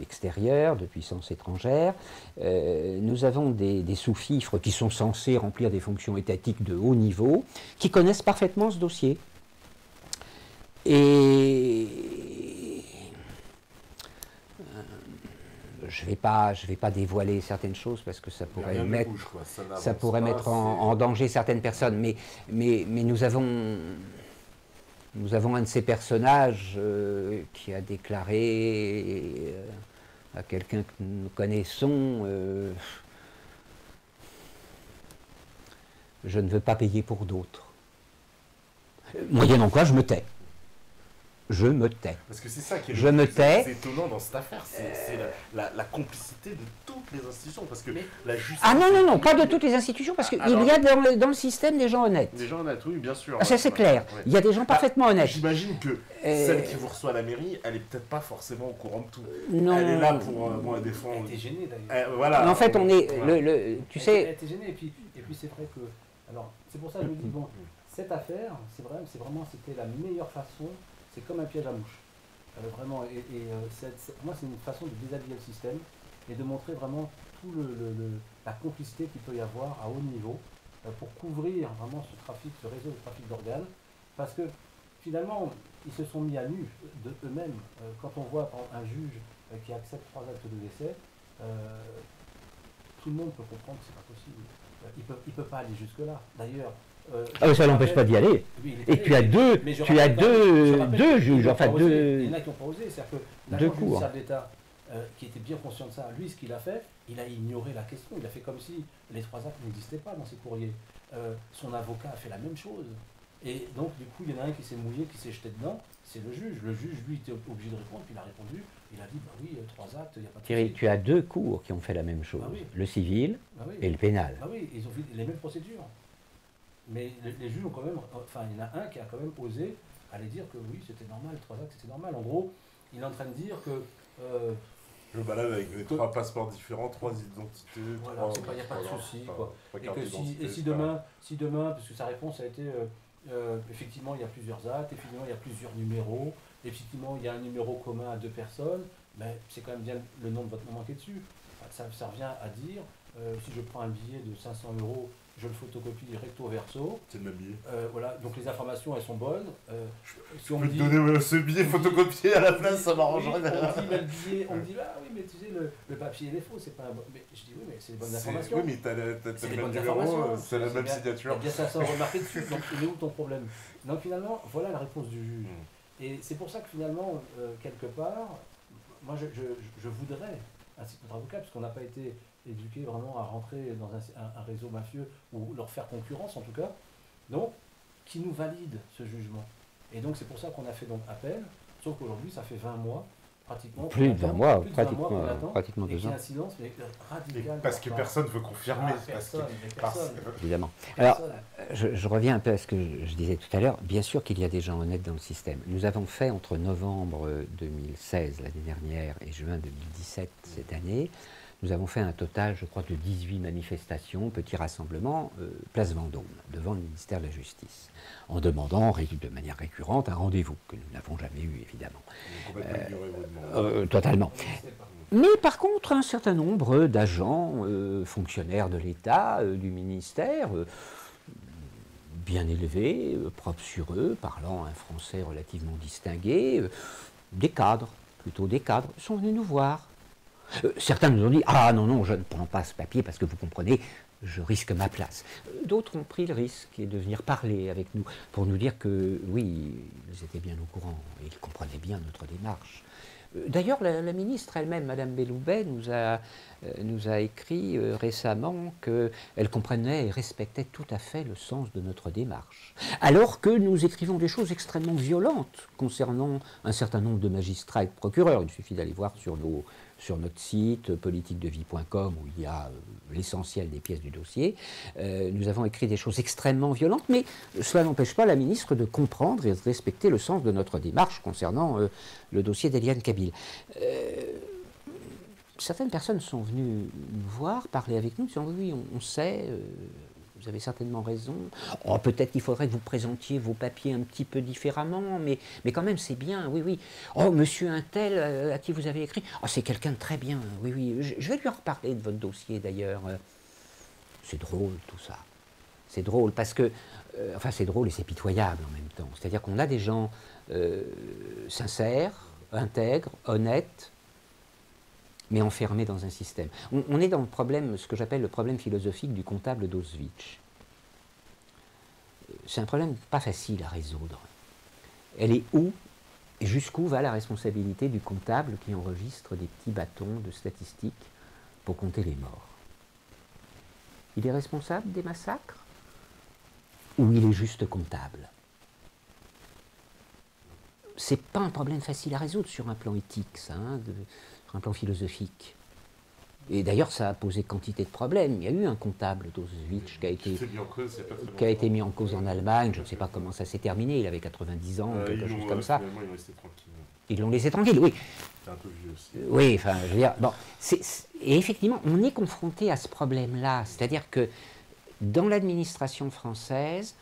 extérieur, de puissance étrangère. Nous avons des sous-fifres qui sont censés remplir des fonctions étatiques de haut niveau, qui connaissent parfaitement ce dossier. Et je vais pas dévoiler certaines choses parce que ça pourrait mettre en danger certaines personnes, mais nous avons un de ces personnages qui a déclaré à quelqu'un que nous connaissons je ne veux pas payer pour d'autres. Moyennant quoi, je me tais. Je me tais. Parce que c'est ça qui est c'est étonnant dans cette affaire, c'est la complicité de toutes les institutions. Parce que la justice. Ah non, pas de toutes les institutions, parce qu'il y a dans le système des gens honnêtes. Des gens honnêtes, oui, bien sûr. Ah, ça c'est clair. Ouais. Il y a des gens parfaitement honnêtes. J'imagine que celle qui vous reçoit à la mairie, elle est peut-être pas forcément au courant de tout. Non. Elle est là pour défendre. Elle était gênée d'ailleurs. Voilà. En fait, on est. Tu sais. Elle était gênée, et puis c'est vrai que. Alors, c'est pour ça que je me dis, bon, cette affaire, c'était la meilleure façon. C'est comme un piège à mouche. Vraiment, moi, c'est une façon de déshabiller le système et de montrer vraiment tout la complicité qu'il peut y avoir à haut niveau pour couvrir vraiment ce réseau de trafic d'organes. Parce que finalement, ils se sont mis à nu de eux-mêmes. Quand on voit par exemple, un juge qui accepte 3 actes de décès, tout le monde peut comprendre que c'est pas possible. Il peut pas aller jusque-là. D'ailleurs. Ça n'empêche pas d'y aller. Oui, et tu as deux juges, enfin deux. Il y en a qui n'ont pas osé, c'est-à-dire que l'agent judiciaire de l'État, qui était bien conscient de ça, lui, ce qu'il a fait, il a ignoré la question. Il a fait comme si les 3 actes n'existaient pas dans ses courriers. Son avocat a fait la même chose. Et donc, du coup, il y en a un qui s'est mouillé, qui s'est jeté dedans. C'est le juge. Le juge, lui, était obligé de répondre, puis il a répondu. Il a dit, bah oui, 3 actes, il n'y a pas de Thierry, tu as 2 cours qui ont fait la même chose. Ah oui. Le civil et le pénal. Ah oui, ils ont fait les mêmes procédures. Mais les juges ont quand même, enfin il y en a un qui a quand même osé aller dire que oui c'était normal, 3 actes c'était normal. En gros, il est en train de dire que... je me balade avec les 3 passeports différents, 3 identités, voilà, il n'y a pas de souci. Et si demain, parce que sa réponse a été, effectivement il y a plusieurs actes, effectivement il y a plusieurs numéros, effectivement il y a un numéro commun à 2 personnes, mais c'est quand même bien le nom de votre maman qui est dessus. Ça revient à dire, si je prends un billet de 500 € je le photocopie recto verso. C'est le même billet. Voilà, donc les informations elles sont bonnes. Si on Je me peux dit, te donner ce billet photocopié à la place, ça oui, m'arrangerait. on me dit, bah, le billet, on me dit, ah oui, mais tu sais, le papier il est faux, c'est pas un bon. Mais je dis, oui, mais c'est les bonnes informations. Oui, mais t'as C'est le les même bonnes numéro, informations. c'est la même bien, signature. bien ça sort remarqué dessus, donc il est où ton problème? Donc finalement, voilà la réponse du juge. Et c'est pour ça que finalement, quelque part, moi je voudrais, ainsi que notre avocat, puisqu'on n'a pas été éduqués vraiment à rentrer dans un réseau mafieux ou leur faire concurrence en tout cas, donc qui nous valide ce jugement. Et donc c'est pour ça qu'on a fait donc appel, sauf qu'aujourd'hui ça fait 20 mois pratiquement. Plus de 20 mois, et pratiquement 2 qu'il y a ans. un silence mais radical. Parce que personne ne veut confirmer. Personne. Évidemment. Alors, je reviens un peu à ce que je disais tout à l'heure. Bien sûr qu'il y a des gens honnêtes dans le système. Nous avons fait entre novembre 2016, l'année dernière, et juin 2017, cette année, nous avons fait un total, je crois, de 18 manifestations, petits rassemblements, place Vendôme, devant le ministère de la Justice, en demandant de manière récurrente un rendez-vous, que nous n'avons jamais eu, évidemment. Totalement. Mais par contre, un certain nombre d'agents, fonctionnaires de l'État, du ministère, bien élevés, propres sur eux, parlant un français relativement distingué, des cadres, plutôt des cadres, sont venus nous voir. Certains nous ont dit « Ah non, je ne prends pas ce papier parce que vous comprenez, je risque ma place. » D'autres ont pris le risque de venir parler avec nous pour nous dire que oui, ils étaient bien au courant et ils comprenaient bien notre démarche. D'ailleurs, la ministre elle-même, Madame Belloubet, nous a écrit récemment qu'elle comprenait et respectait tout à fait le sens de notre démarche. Alors que nous écrivons des choses extrêmement violentes concernant un certain nombre de magistrats et de procureurs. Il suffit d'aller voir sur notre site politiquedevie.com où il y a l'essentiel des pièces du dossier. Nous avons écrit des choses extrêmement violentes, mais cela n'empêche pas la ministre de comprendre et de respecter le sens de notre démarche concernant le dossier d'Eliane Kabyl. Certaines personnes sont venues nous voir, parler avec nous, disant oui, on sait, vous avez certainement raison. Oh, peut-être qu'il faudrait que vous présentiez vos papiers un petit peu différemment, mais quand même c'est bien, oui. Oh, monsieur un tel à qui vous avez écrit, oh, c'est quelqu'un de très bien, oui. Je vais lui en reparler de votre dossier d'ailleurs. C'est drôle tout ça. C'est drôle parce que, enfin c'est drôle et c'est pitoyable en même temps. C'est-à-dire qu'on a des gens sincères, intègres, honnêtes, mais enfermés dans un système. On est dans le problème, ce que j'appelle le problème philosophique du comptable d'Auschwitz. C'est un problème pas facile à résoudre. Elle est où et jusqu'où va la responsabilité du comptable qui enregistre des petits bâtons de statistiques pour compter les morts? Il est responsable des massacres ou il est juste comptable? C'est pas un problème facile à résoudre sur un plan éthique, ça, sur un plan philosophique. Et d'ailleurs, ça a posé quantité de problèmes. Il y a eu un comptable d'Auschwitz qui a été mis en cause en Allemagne. Je ne sais pas comment ça s'est terminé. Il avait 90 ans, quelque chose comme ça. Ils l'ont laissé tranquille. Ils l'ont laissé tranquille, oui. C'est un peu vieux aussi. Oui, enfin, je veux dire, bon, et effectivement, on est confronté à ce problème-là. C'est-à-dire que dans l'administration française,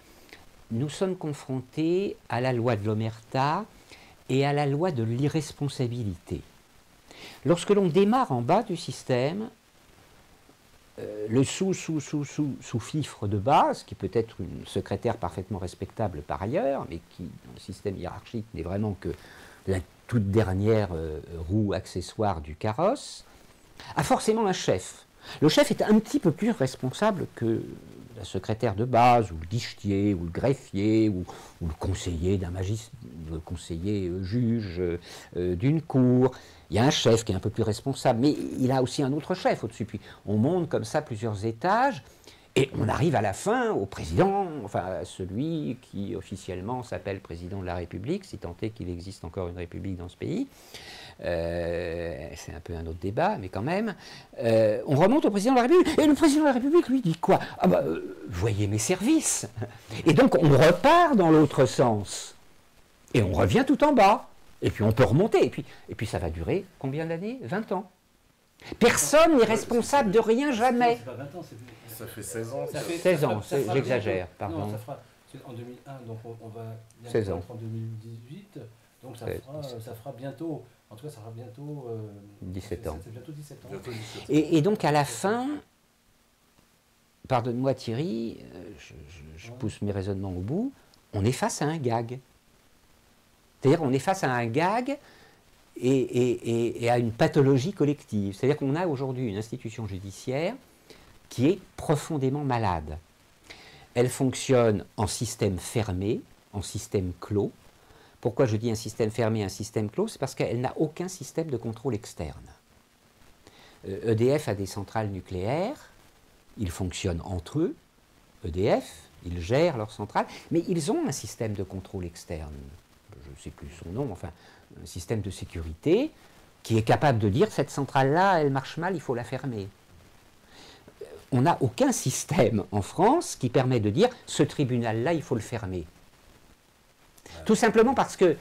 nous sommes confrontés à la loi de l'omerta et à la loi de l'irresponsabilité. Lorsque l'on démarre en bas du système, le sous-fifre de base, qui peut être une secrétaire parfaitement respectable par ailleurs, mais qui, dans le système hiérarchique, n'est vraiment que la toute dernière roue accessoire du carrosse, a forcément un chef. Le chef est un petit peu plus responsable que la secrétaire de base, ou le guichetier, ou le greffier, ou le conseiller d'un magistrat, le conseiller juge d'une cour. Il y a un chef qui est un peu plus responsable, mais il a aussi un autre chef au-dessus. Puis on monte comme ça plusieurs étages, et on arrive à la fin au président, enfin à celui qui officiellement s'appelle président de la République, si tant est qu'il existe encore une République dans ce pays. C'est un peu un autre débat, mais quand même. On remonte au président de la République, et le président de la République lui dit quoi? Ah bah, voyez mes services. Et donc on repart dans l'autre sens, et on revient tout en bas, et puis on peut remonter, et puis ça va durer combien d'années? 20 ans. Personne n'est responsable de rien jamais. C'est pas 20 ans, ça fait 16 ans. Ça fait 16 ans, j'exagère, pardon. Non, ça fera en 2001, donc on va 16 ans. en 2018, donc ça fera bientôt, en tout cas ça fera bientôt 17 ans. C'est bientôt 17 ans. Et donc à la fin, pardonne-moi Thierry, je pousse mes raisonnements au bout, on est face à un gag. C'est-à-dire qu'on est face à un gag et à une pathologie collective. C'est-à-dire qu'on a aujourd'hui une institution judiciaire qui est profondément malade. Elle fonctionne en système fermé, en système clos. Pourquoi je dis un système fermé, un système clos? C'est parce qu'elle n'a aucun système de contrôle externe. EDF a des centrales nucléaires, ils fonctionnent entre eux, EDF, ils gèrent leurs centrales, mais ils ont un système de contrôle externe, je ne sais plus son nom, enfin, un système de sécurité qui est capable de dire cette centrale-là, elle marche mal, il faut la fermer. On n'a aucun système en France qui permet de dire ce tribunal-là, il faut le fermer. Tout simplement parce que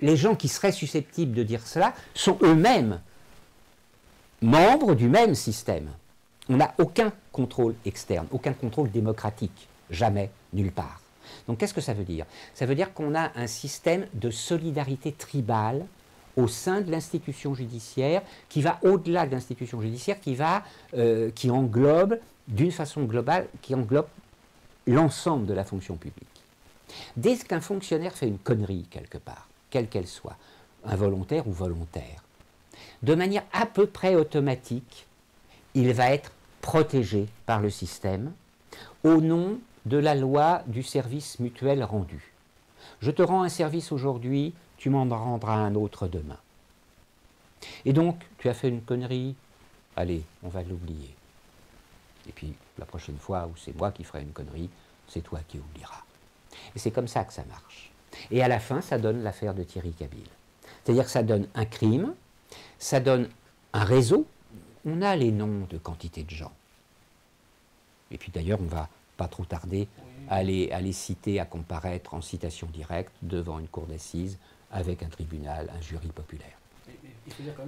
les gens qui seraient susceptibles de dire cela sont eux-mêmes membres du même système. On n'a aucun contrôle externe, aucun contrôle démocratique, jamais, nulle part. Donc qu'est-ce que ça veut dire? Ça veut dire qu'on a un système de solidarité tribale au sein de l'institution judiciaire qui va au-delà de l'institution judiciaire, qui englobe, d'une façon globale, qui englobe l'ensemble de la fonction publique. Dès qu'un fonctionnaire fait une connerie quelque part, quelle qu'elle soit, involontaire ou volontaire, de manière à peu près automatique, il va être protégé par le système au nom de la loi du service mutuel rendu. Je te rends un service aujourd'hui, tu m'en rendras un autre demain. Et donc, tu as fait une connerie, allez, on va l'oublier. Et puis, la prochaine fois où c'est moi qui ferai une connerie, c'est toi qui oublieras. Et c'est comme ça que ça marche. Et à la fin, ça donne l'affaire de Thierry Cabil. C'est-à-dire que ça donne un crime, ça donne un réseau. On a les noms de quantité de gens. Et puis d'ailleurs, on ne va pas trop tarder à les citer, à comparaître en citation directe devant une cour d'assises avec un tribunal, un jury populaire.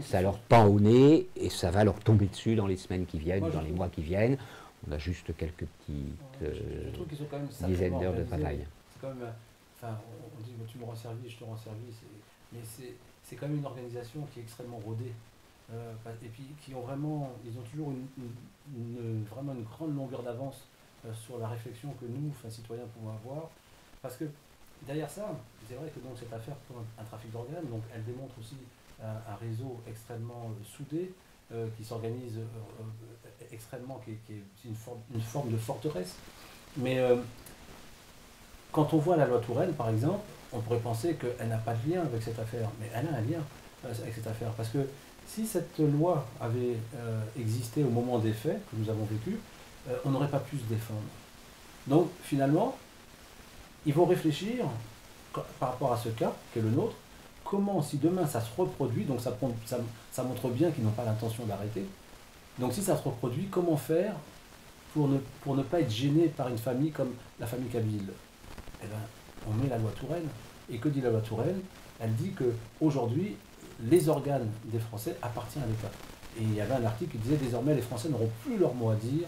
Ça leur pend au nez et ça va leur tomber dessus dans les semaines qui viennent, dans les mois qui viennent. On a juste quelques petites dizaines d'heures de travail. C'est quand même, enfin, on dit tu me rends service, je te rends service, mais c'est quand même une organisation qui est extrêmement rodée. Et puis ils ont toujours vraiment une grande longueur d'avance sur la réflexion que nous, citoyens, pouvons avoir. Parce que derrière ça, c'est vrai que donc, cette affaire pour un trafic d'organes, donc elle démontre aussi un réseau extrêmement soudé, qui s'organise extrêmement, qui est une forme de forteresse. Mais quand on voit la loi Touraine, par exemple, on pourrait penser qu'elle n'a pas de lien avec cette affaire. Mais elle a un lien avec cette affaire. Parce que si cette loi avait existé au moment des faits que nous avons vécus, on n'aurait pas pu se défendre. Donc finalement, ils vont réfléchir par rapport à ce cas, qui est le nôtre, comment, si demain ça se reproduit, donc ça montre bien qu'ils n'ont pas l'intention d'arrêter, donc si ça se reproduit, comment faire pour ne pas être gêné par une famille comme la famille Cabil? Eh bien, on met la loi Touraine. Et que dit la loi Touraine? Elle dit qu'aujourd'hui, les organes des Français appartiennent à l'État. Et il y avait un article qui disait désormais les Français n'auront plus leur mot à dire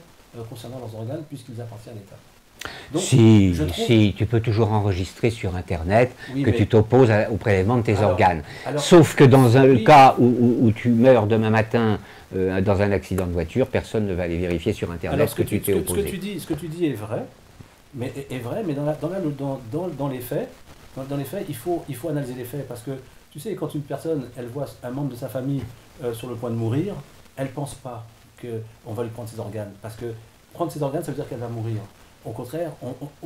concernant leurs organes puisqu'ils appartiennent à l'État. Donc, si, tu peux toujours enregistrer sur Internet que tu t'opposes au prélèvement de tes organes. Sauf que dans un cas où tu meurs demain matin dans un accident de voiture, personne ne va aller vérifier sur Internet ce que tu t'es opposé. Ce que tu dis est vrai, mais dans les faits, il faut analyser les faits. Parce que, tu sais, quand une personne, elle voit un membre de sa famille sur le point de mourir, elle ne pense pas qu'on va lui prendre ses organes. Parce que prendre ses organes, ça veut dire qu'elle va mourir. Au contraire,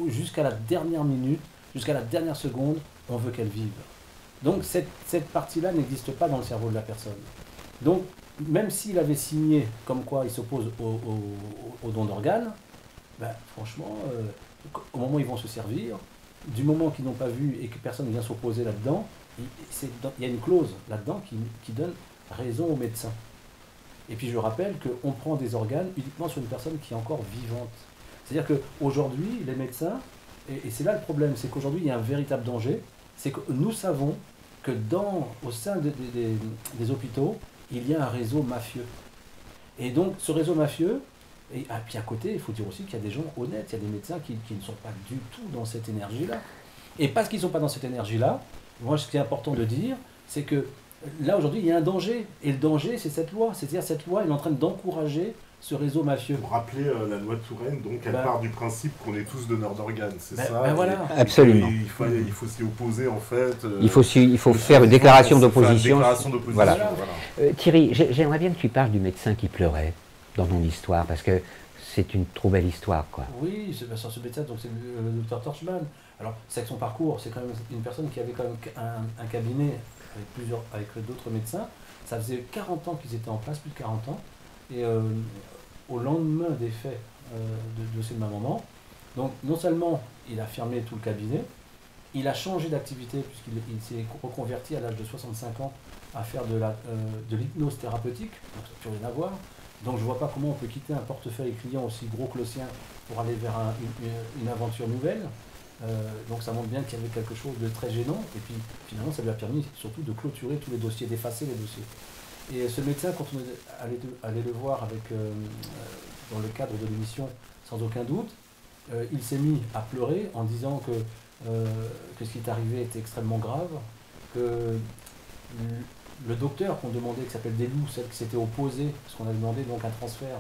jusqu'à la dernière minute, jusqu'à la dernière seconde, on veut qu'elle vive. Donc cette partie-là n'existe pas dans le cerveau de la personne. Donc même s'il avait signé comme quoi il s'oppose au don d'organes, ben, franchement, au moment où ils vont se servir, du moment qu'ils n'ont pas vu et que personne ne vient s'opposer là-dedans, il y a une clause là-dedans qui donne raison au médecin. Et puis je rappelle qu'on prend des organes uniquement sur une personne qui est encore vivante. C'est-à-dire qu'aujourd'hui, les médecins, et c'est là le problème, c'est qu'aujourd'hui, il y a un véritable danger, c'est que nous savons que au sein des hôpitaux, il y a un réseau mafieux. Et donc, ce réseau mafieux, et puis à côté, il faut dire aussi qu'il y a des gens honnêtes, il y a des médecins qui ne sont pas du tout dans cette énergie-là. Et parce qu'ils ne sont pas dans cette énergie-là, moi, ce qui est important de dire, c'est que là aujourd'hui il y a un danger, et le danger c'est cette loi, c'est-à-dire cette loi elle est en train d'encourager ce réseau mafieux. Pour rappeler la loi de Touraine, donc elle part du principe qu'on est tous donneurs d'organes, c'est ça. Voilà. Absolument. Il faut s'y opposer en fait. Il faut faire une déclaration d'opposition. Voilà. Thierry, j'aimerais bien que tu parles du médecin qui pleurait dans ton histoire, parce que c'est une trop belle histoire, quoi. Oui, sur ce médecin, donc c'est le docteur Torchman. Alors, c'est que son parcours, c'est quand même une personne qui avait quand même un cabinet avec d'autres médecins. Ça faisait 40 ans qu'ils étaient en place, plus de 40 ans. Et au lendemain des faits de ce moment, donc non seulement il a fermé tout le cabinet, il a changé d'activité puisqu'il s'est reconverti à l'âge de 65 ans à faire de l'hypnose thérapeutique, donc ça n'a plus rien à voir. Donc je ne vois pas comment on peut quitter un portefeuille client aussi gros que le sien pour aller vers une aventure nouvelle. Donc ça montre bien qu'il y avait quelque chose de très gênant, et puis finalement ça lui a permis surtout de clôturer tous les dossiers, d'effacer les dossiers. Et ce médecin, quand on allait le voir dans le cadre de l'émission, sans aucun doute, il s'est mis à pleurer en disant que ce qui est arrivé était extrêmement grave, que le docteur qu'on demandait, qui s'appelle Deslou, celle qui s'était opposée, parce qu'on a demandé donc un transfert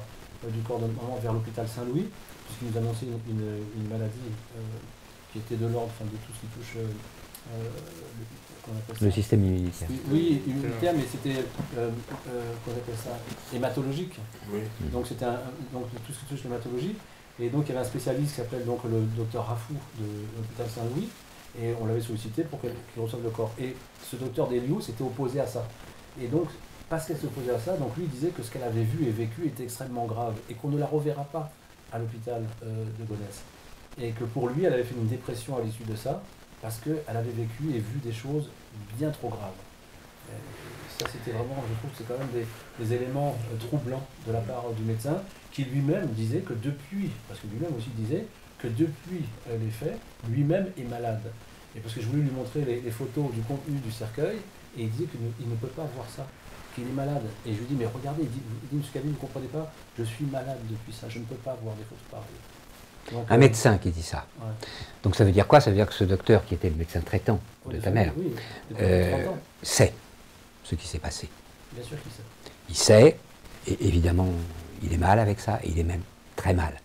du corps de maman vers l'hôpital Saint-Louis, puisqu'il nous annonçait une maladie qui était de l'ordre de tout ce qui touche le système immunitaire. Oui, immunitaire, mais c'était qu'on appelle ça hématologique. Oui. Donc c'était donc tout ce qui touche l'hématologie. Et donc il y avait un spécialiste qui s'appelle donc le docteur Rafou de l'hôpital Saint-Louis, et on l'avait sollicité pour qu'il reçoive le corps. Et ce docteur Deliou s'était opposé à ça. Et donc, parce qu'elle s'opposait à ça, donc lui il disait que ce qu'elle avait vu et vécu était extrêmement grave et qu'on ne la reverra pas à l'hôpital de Gonesse. Et que pour lui, elle avait fait une dépression à l'issue de ça, parce qu'elle avait vécu et vu des choses bien trop graves. Et ça, c'était vraiment, je trouve que c'est quand même des éléments troublants de la part du médecin, qui lui-même disait que depuis, parce que lui-même aussi disait que depuis les faits, lui-même est malade. Et parce que je voulais lui montrer les photos du contenu du cercueil, et il disait qu'il ne peut pas voir ça, qu'il est malade. Et je lui dis, mais regardez, il dit M. Cabi, vous ne comprenez pas, je suis malade depuis ça, je ne peux pas voir des photos pareilles. Donc, un médecin qui dit ça. Ouais. Donc ça veut dire quoi? Ça veut dire que ce docteur qui était le médecin traitant de ta mère sait ce qui s'est passé. Bien sûr qu'il sait. Il sait, et évidemment, il est mal avec ça, et il est même très mal.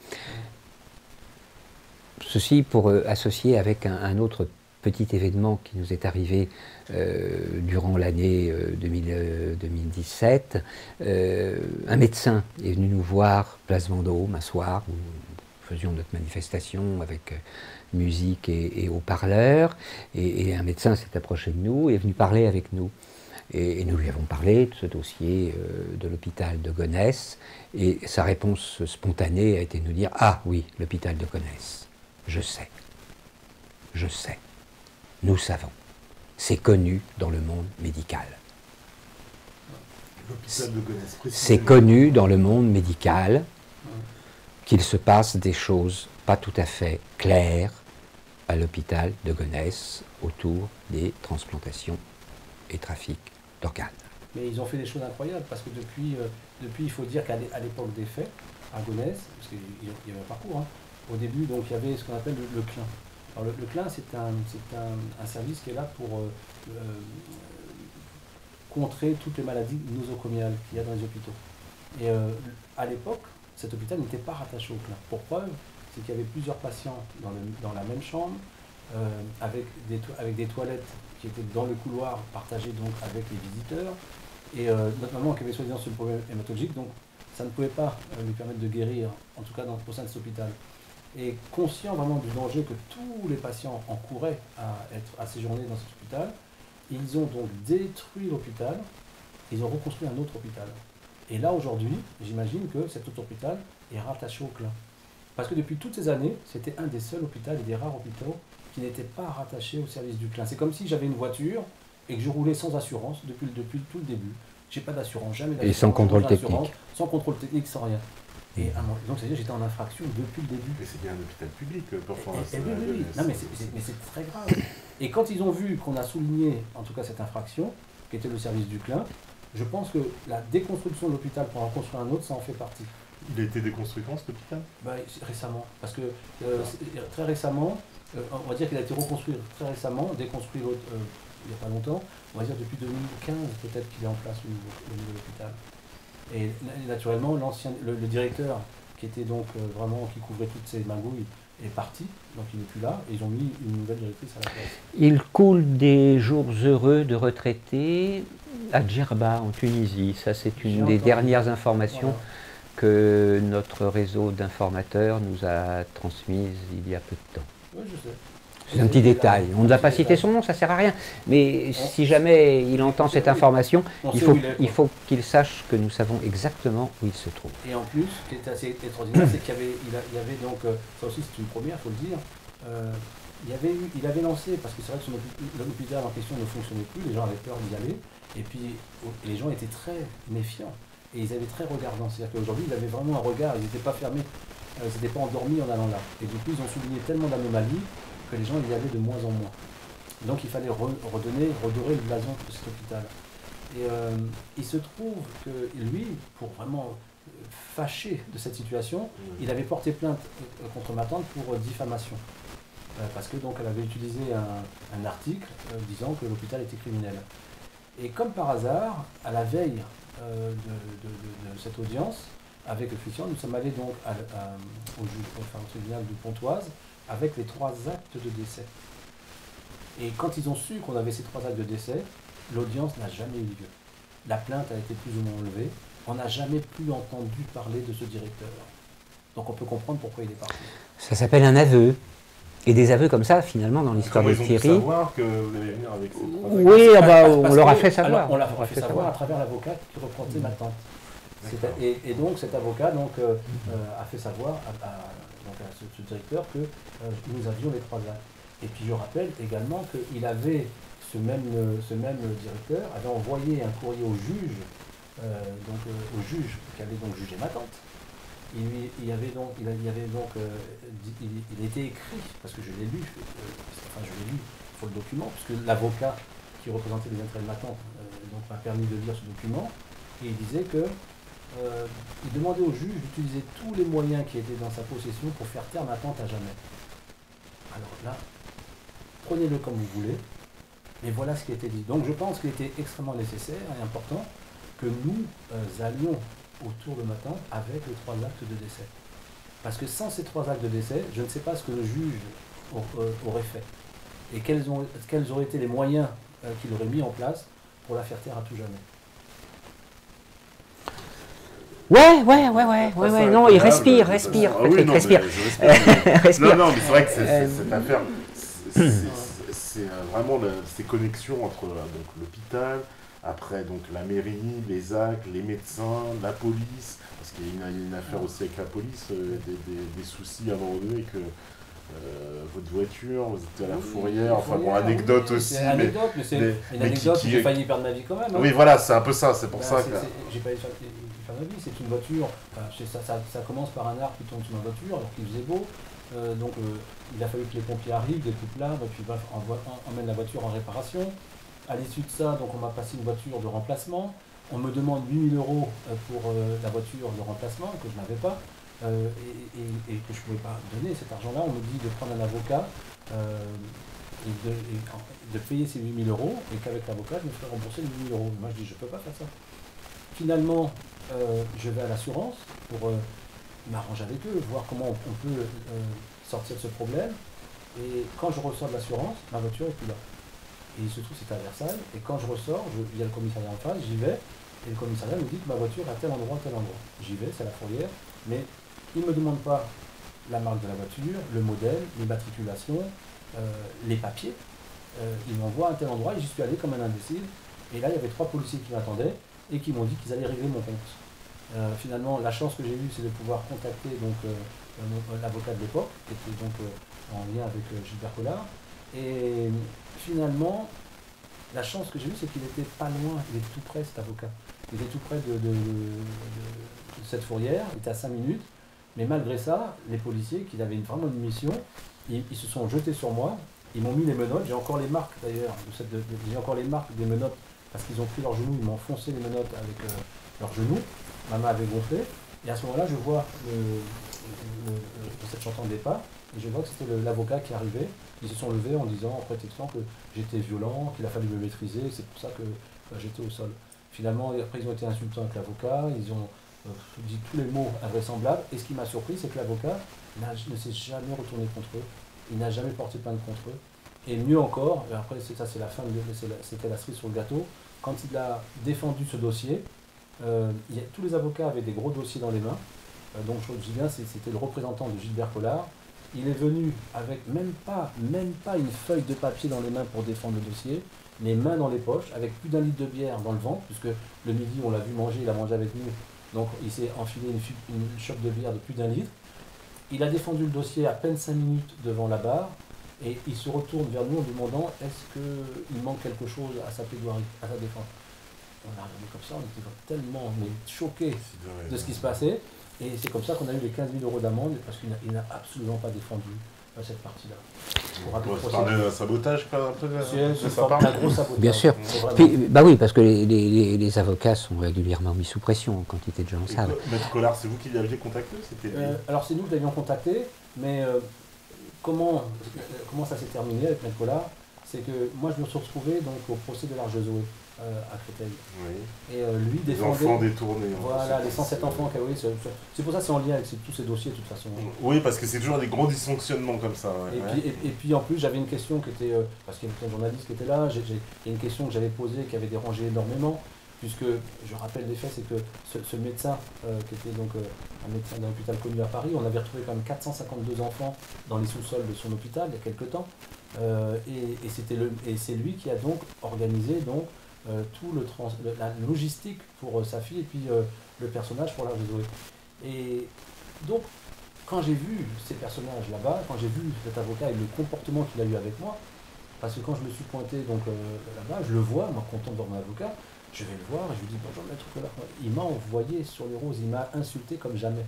Ceci pour associer avec un autre petit événement qui nous est arrivé durant l'année 2017. Un médecin est venu nous voir, place Vendôme, un soir, où nous faisions notre manifestation avec musique et haut-parleurs, et un médecin s'est approché de nous et est venu parler avec nous. Et nous lui avons parlé de ce dossier de l'hôpital de Gonesse, et sa réponse spontanée a été de nous dire « Ah oui, l'hôpital de Gonesse, je sais, nous savons, c'est connu dans le monde médical. » L'hôpital de Gonesse, c'est connu dans le monde médical qu'il se passe des choses pas tout à fait claires à l'hôpital de Gonesse autour des transplantations et trafics d'organes. Mais ils ont fait des choses incroyables, parce que depuis il faut dire qu'à l'époque des faits, à Gonesse, parce qu'il y avait un parcours, au début, donc il y avait ce qu'on appelle le CLIN. Alors le CLIN, c'est un service qui est là pour contrer toutes les maladies nosocomiales qu'il y a dans les hôpitaux. Et à l'époque, cet hôpital n'était pas rattaché au CLIN. Pour preuve, c'est qu'il y avait plusieurs patients dans la même chambre, avec des toilettes qui étaient dans le couloir, partagées donc avec les visiteurs, et notre maman qui avait soi-disant ce problème hématologique, donc ça ne pouvait pas lui permettre de guérir, en tout cas au sein de cet hôpital. Et conscient vraiment du danger que tous les patients encouraient à séjourner dans cet hôpital, ils ont donc détruit l'hôpital, ils ont reconstruit un autre hôpital. Et là aujourd'hui, j'imagine que cet autre hôpital est rattaché au CLIN. Parce que depuis toutes ces années, c'était un des seuls hôpitaux et des rares hôpitaux qui n'étaient pas rattachés au service du CLIN. C'est comme si j'avais une voiture et que je roulais sans assurance depuis tout le début. J'ai pas d'assurance, jamais d'assurance. Et sans contrôle technique. Sans contrôle technique, sans rien. Et donc c'est-à-dire j'étais en infraction depuis le début. Mais c'est bien un hôpital public, parfois. Oui. Non, mais c'est très grave. Et quand ils ont vu qu'on a souligné, en tout cas cette infraction, qui était le service du CLIN, je pense que la déconstruction de l'hôpital pour en construire un autre, ça en fait partie. Il a été déconstruit quand, cet hôpital? Récemment. Parce que très récemment, on va dire qu'il a été reconstruit très récemment, déconstruit il n'y a pas longtemps. On va dire depuis 2015 peut-être qu'il est en place au niveau de l'hôpital. Et naturellement, le directeur qui était donc vraiment, qui couvrait toutes ces magouilles, est parti, donc il n'est plus là, et ils ont mis une nouvelle directrice à la place. Il coule des jours heureux de retraités à Djerba, en Tunisie. Ça, c'est une des dernières informations que notre réseau d'informateurs nous a transmises il y a peu de temps. Oui, je sais. C'est un petit détail. On ne nous a pas cité son nom, ça ne sert à rien. Mais si jamais il entend cette information, il faut qu'il sache que nous savons exactement où il se trouve. Et en plus, ce qui est assez extraordinaire, c'est qu'il y avait donc, ça aussi c'est une première, il faut le dire, il avait lancé, parce que c'est vrai que l'hôpital en question ne fonctionnait plus, les gens avaient peur d'y aller, et puis les gens étaient très méfiants, et ils avaient très regardants. C'est-à-dire qu'aujourd'hui, ils avaient vraiment un regard, ils n'étaient pas fermés, ils n'étaient pas endormis en allant là. Et du coup, ils ont souligné tellement d'anomalies que les gens y allaient de moins en moins. Donc il fallait redorer le blason de cet hôpital. Et il se trouve que lui, pour vraiment fâché de cette situation, il avait porté plainte contre ma tante pour diffamation. Parce que donc elle avait utilisé un article disant que l'hôpital était criminel. Et comme par hasard, à la veille de cette audience, avec le Christian, nous sommes allés donc au tribunal de Pontoise avec les 3 actes de décès. Et quand ils ont su qu'on avait ces 3 actes de décès, l'audience n'a jamais eu lieu. La plainte a été plus ou moins enlevée. On n'a jamais plus entendu parler de ce directeur. Donc on peut comprendre pourquoi il est parti. Ça s'appelle un aveu. Et des aveux comme ça, finalement, dans l'histoire de Thierry. Ils ont pu savoir que vous allez venir avec ces 3 actes. Oui, on leur a fait savoir. Alors, on l'a fait savoir à travers l'avocat qui représentait ma tante. Et donc cet avocat a fait savoir à ce directeur que nous avions les 3 actes. Et puis je rappelle également qu'il avait, ce même directeur avait envoyé un courrier au juge, qui avait donc jugé ma tante. Il était écrit, parce que je l'ai lu, pour le document, puisque l'avocat qui représentait les intérêts de ma tante m'a permis de lire ce document, et il disait que il demandait au juge d'utiliser tous les moyens qui étaient dans sa possession pour faire taire ma tante à jamais. Alors là, prenez-le comme vous voulez, mais voilà ce qui a été dit. Donc je pense qu'il était extrêmement nécessaire et important que nous allions autour de ma tante avec les 3 actes de décès. Parce que sans ces 3 actes de décès, je ne sais pas ce que le juge aurait fait. Et quels auraient été les moyens qu'il aurait mis en place pour la faire taire à tout jamais. Ouais, non, il respire. Ah oui, non, respire. Respire. Non, mais c'est vrai que cette affaire, c'est vraiment ces connexions entre donc l'hôpital, après donc la mairie, les actes, les médecins, la police, parce qu'il y a une affaire aussi avec la police, des soucis à un moment donné que votre voiture, vous étiez à la Fourrière, enfin bon, anecdote aussi. C'est une anecdote, mais c'est une anecdote qui j'ai failli perdre ma vie quand même. Hein. Oui, voilà, c'est un peu ça, c'est pour ça que... J'ai failli perdre ma vie, c'est une voiture, ça commence par un arbre qui tombe sur ma voiture alors qu'il faisait beau, il a fallu que les pompiers arrivent, découpent l'arbre, et puis emmènent la voiture en réparation. À l'issue de ça, donc on m'a passé une voiture de remplacement, on me demande 8 000 € pour la voiture de remplacement, que je n'avais pas. Et que je ne pouvais pas donner cet argent-là, on me dit de prendre un avocat et de payer ces 8 000 € et qu'avec l'avocat, je me ferais rembourser les 8 000 €. Moi, je dis, je ne peux pas faire ça. Finalement, je vais à l'assurance pour m'arranger avec eux, voir comment on peut sortir de ce problème. Et quand je ressors de l'assurance, ma voiture n'est plus là. Et il se trouve que c'était à Versailles. Et quand je ressors, il y a le commissariat en face, j'y vais. Et le commissariat me dit que ma voiture est à tel endroit, tel endroit. J'y vais, c'est à la Fourrière. Mais il ne me demande pas la marque de la voiture, le modèle, l'immatriculation, les papiers. Il m'envoie à un tel endroit et j'y suis allé comme un imbécile. Et là, il y avait 3 policiers qui m'attendaient et qui m'ont dit qu'ils allaient régler mon compte. Finalement, la chance que j'ai eue, c'est de pouvoir contacter l'avocat de l'époque, qui était donc en lien avec Gilbert Collard. Et finalement, la chance que j'ai eue, c'est qu'il n'était pas loin, il était tout près, cet avocat. Il était tout près de cette Fourrière, il était à 5 minutes. Mais malgré ça, les policiers, qui avaient vraiment une mission, ils se sont jetés sur moi, ils m'ont mis les menottes, j'ai encore les marques d'ailleurs, j'ai encore les marques des menottes, parce qu'ils ont pris leurs genoux, ils m'ont enfoncé les menottes avec leurs genoux, ma main avait gonflé, et à ce moment-là, je vois cette j'entendais pas, et je vois que c'était l'avocat qui arrivait. Ils se sont levés en disant, en prétextant que j'étais violent, qu'il a fallu me maîtriser, c'est pour ça que j'étais au sol. Finalement, après, ils ont été insultants avec l'avocat, ils ont dit tous les mots invraisemblables, et ce qui m'a surpris, c'est que l'avocat ne s'est jamais retourné contre eux, il n'a jamais porté plainte contre eux. Et mieux encore, et après ça c'est la fin, c'était la cerise sur le gâteau, quand il a défendu ce dossier, tous les avocats avaient des gros dossiers dans les mains, donc je dis bien, c'était le représentant de Gilbert Collard. Il est venu avec même pas une feuille de papier dans les mains pour défendre le dossier, les mains dans les poches, avec plus d'1 litre de bière dans le ventre, puisque le midi on l'a vu manger, il a mangé avec nous, donc il s'est enfilé une chope de bière de plus d'1 litre. Il a défendu le dossier à peine 5 minutes devant la barre, et il se retourne vers nous en demandant est-ce qu'il manque quelque chose à sa plaidoirie, à sa défense. On a regardé comme ça, on était tellement choqués de ce qui se passait, et c'est comme ça qu'on a eu les 15 000 € d'amende, parce qu'il n'a absolument pas défendu cette partie-là. On parle d'un sabotage, un peu c'est un gros sabotage. Bien sûr. Puis, bah oui, parce que les avocats sont régulièrement mis sous pression en quantité de gens le savent. Maître Collard, c'est vous qui l'aviez contacté? Alors c'est nous qui l'avions contacté, mais comment ça s'est terminé avec Maître Collard? C'est que moi je me suis retrouvé donc, au procès de l'Arche Zoé à Créteil. Oui. Et lui défendait... Les enfants détournés. Voilà, les 107 enfants. Oui, c'est pour ça que c'est en lien avec tous ces dossiers de toute façon. Oui, parce que c'est toujours des gros dysfonctionnements comme ça. Ouais. Et puis en plus, j'avais une question qui était... parce qu'il y avait un journaliste qui était là, il y a une question que j'avais posée qui avait dérangé énormément, puisque, je rappelle les faits, c'est que ce médecin, qui était donc un médecin d'un hôpital connu à Paris, on avait retrouvé quand même 452 enfants dans les sous-sols de son hôpital il y a quelques temps, et c'est lui qui a donc organisé la logistique pour sa fille et puis le personnage pour l'Arche Zoé. Et donc, quand j'ai vu ces personnages là-bas, quand j'ai vu cet avocat et le comportement qu'il a eu avec moi, parce que quand je me suis pointé donc là-bas, je le vois, moi content de voir mon avocat, je vais le voir et je lui dis bonjour maître Collard. Il m'a envoyé sur les roses, il m'a insulté comme jamais.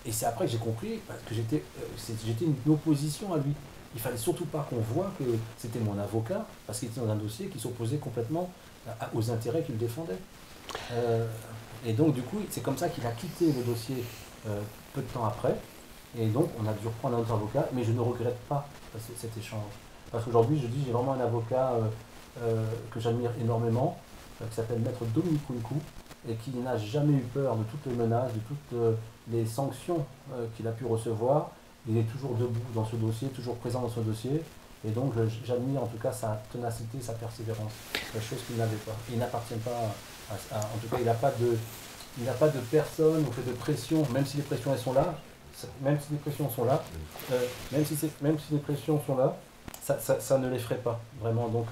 Et c'est après que j'ai compris parce que j'étais une opposition à lui. Il fallait surtout pas qu'on voie que c'était mon avocat, parce qu'il était dans un dossier qui s'opposait complètement aux intérêts qu'il défendait. Et donc du coup, c'est comme ça qu'il a quitté le dossier peu de temps après. Et donc on a dû reprendre un autre avocat, mais je ne regrette pas cet échange. Parce qu'aujourd'hui, je dis, j'ai vraiment un avocat que j'admire énormément, qui s'appelle Maître Dominique Kunku, et qui n'a jamais eu peur de toutes les menaces, de toutes les sanctions qu'il a pu recevoir. Il est toujours debout dans ce dossier, toujours présent dans ce dossier, et donc j'admire en tout cas sa ténacité, sa persévérance, chose qu'il n'avait pas. Il n'appartient pas en tout cas, il n'a pas de personne ou fait de pression, même si les pressions elles sont là, même si les pressions sont là, ça ne l'effraie pas, vraiment. Donc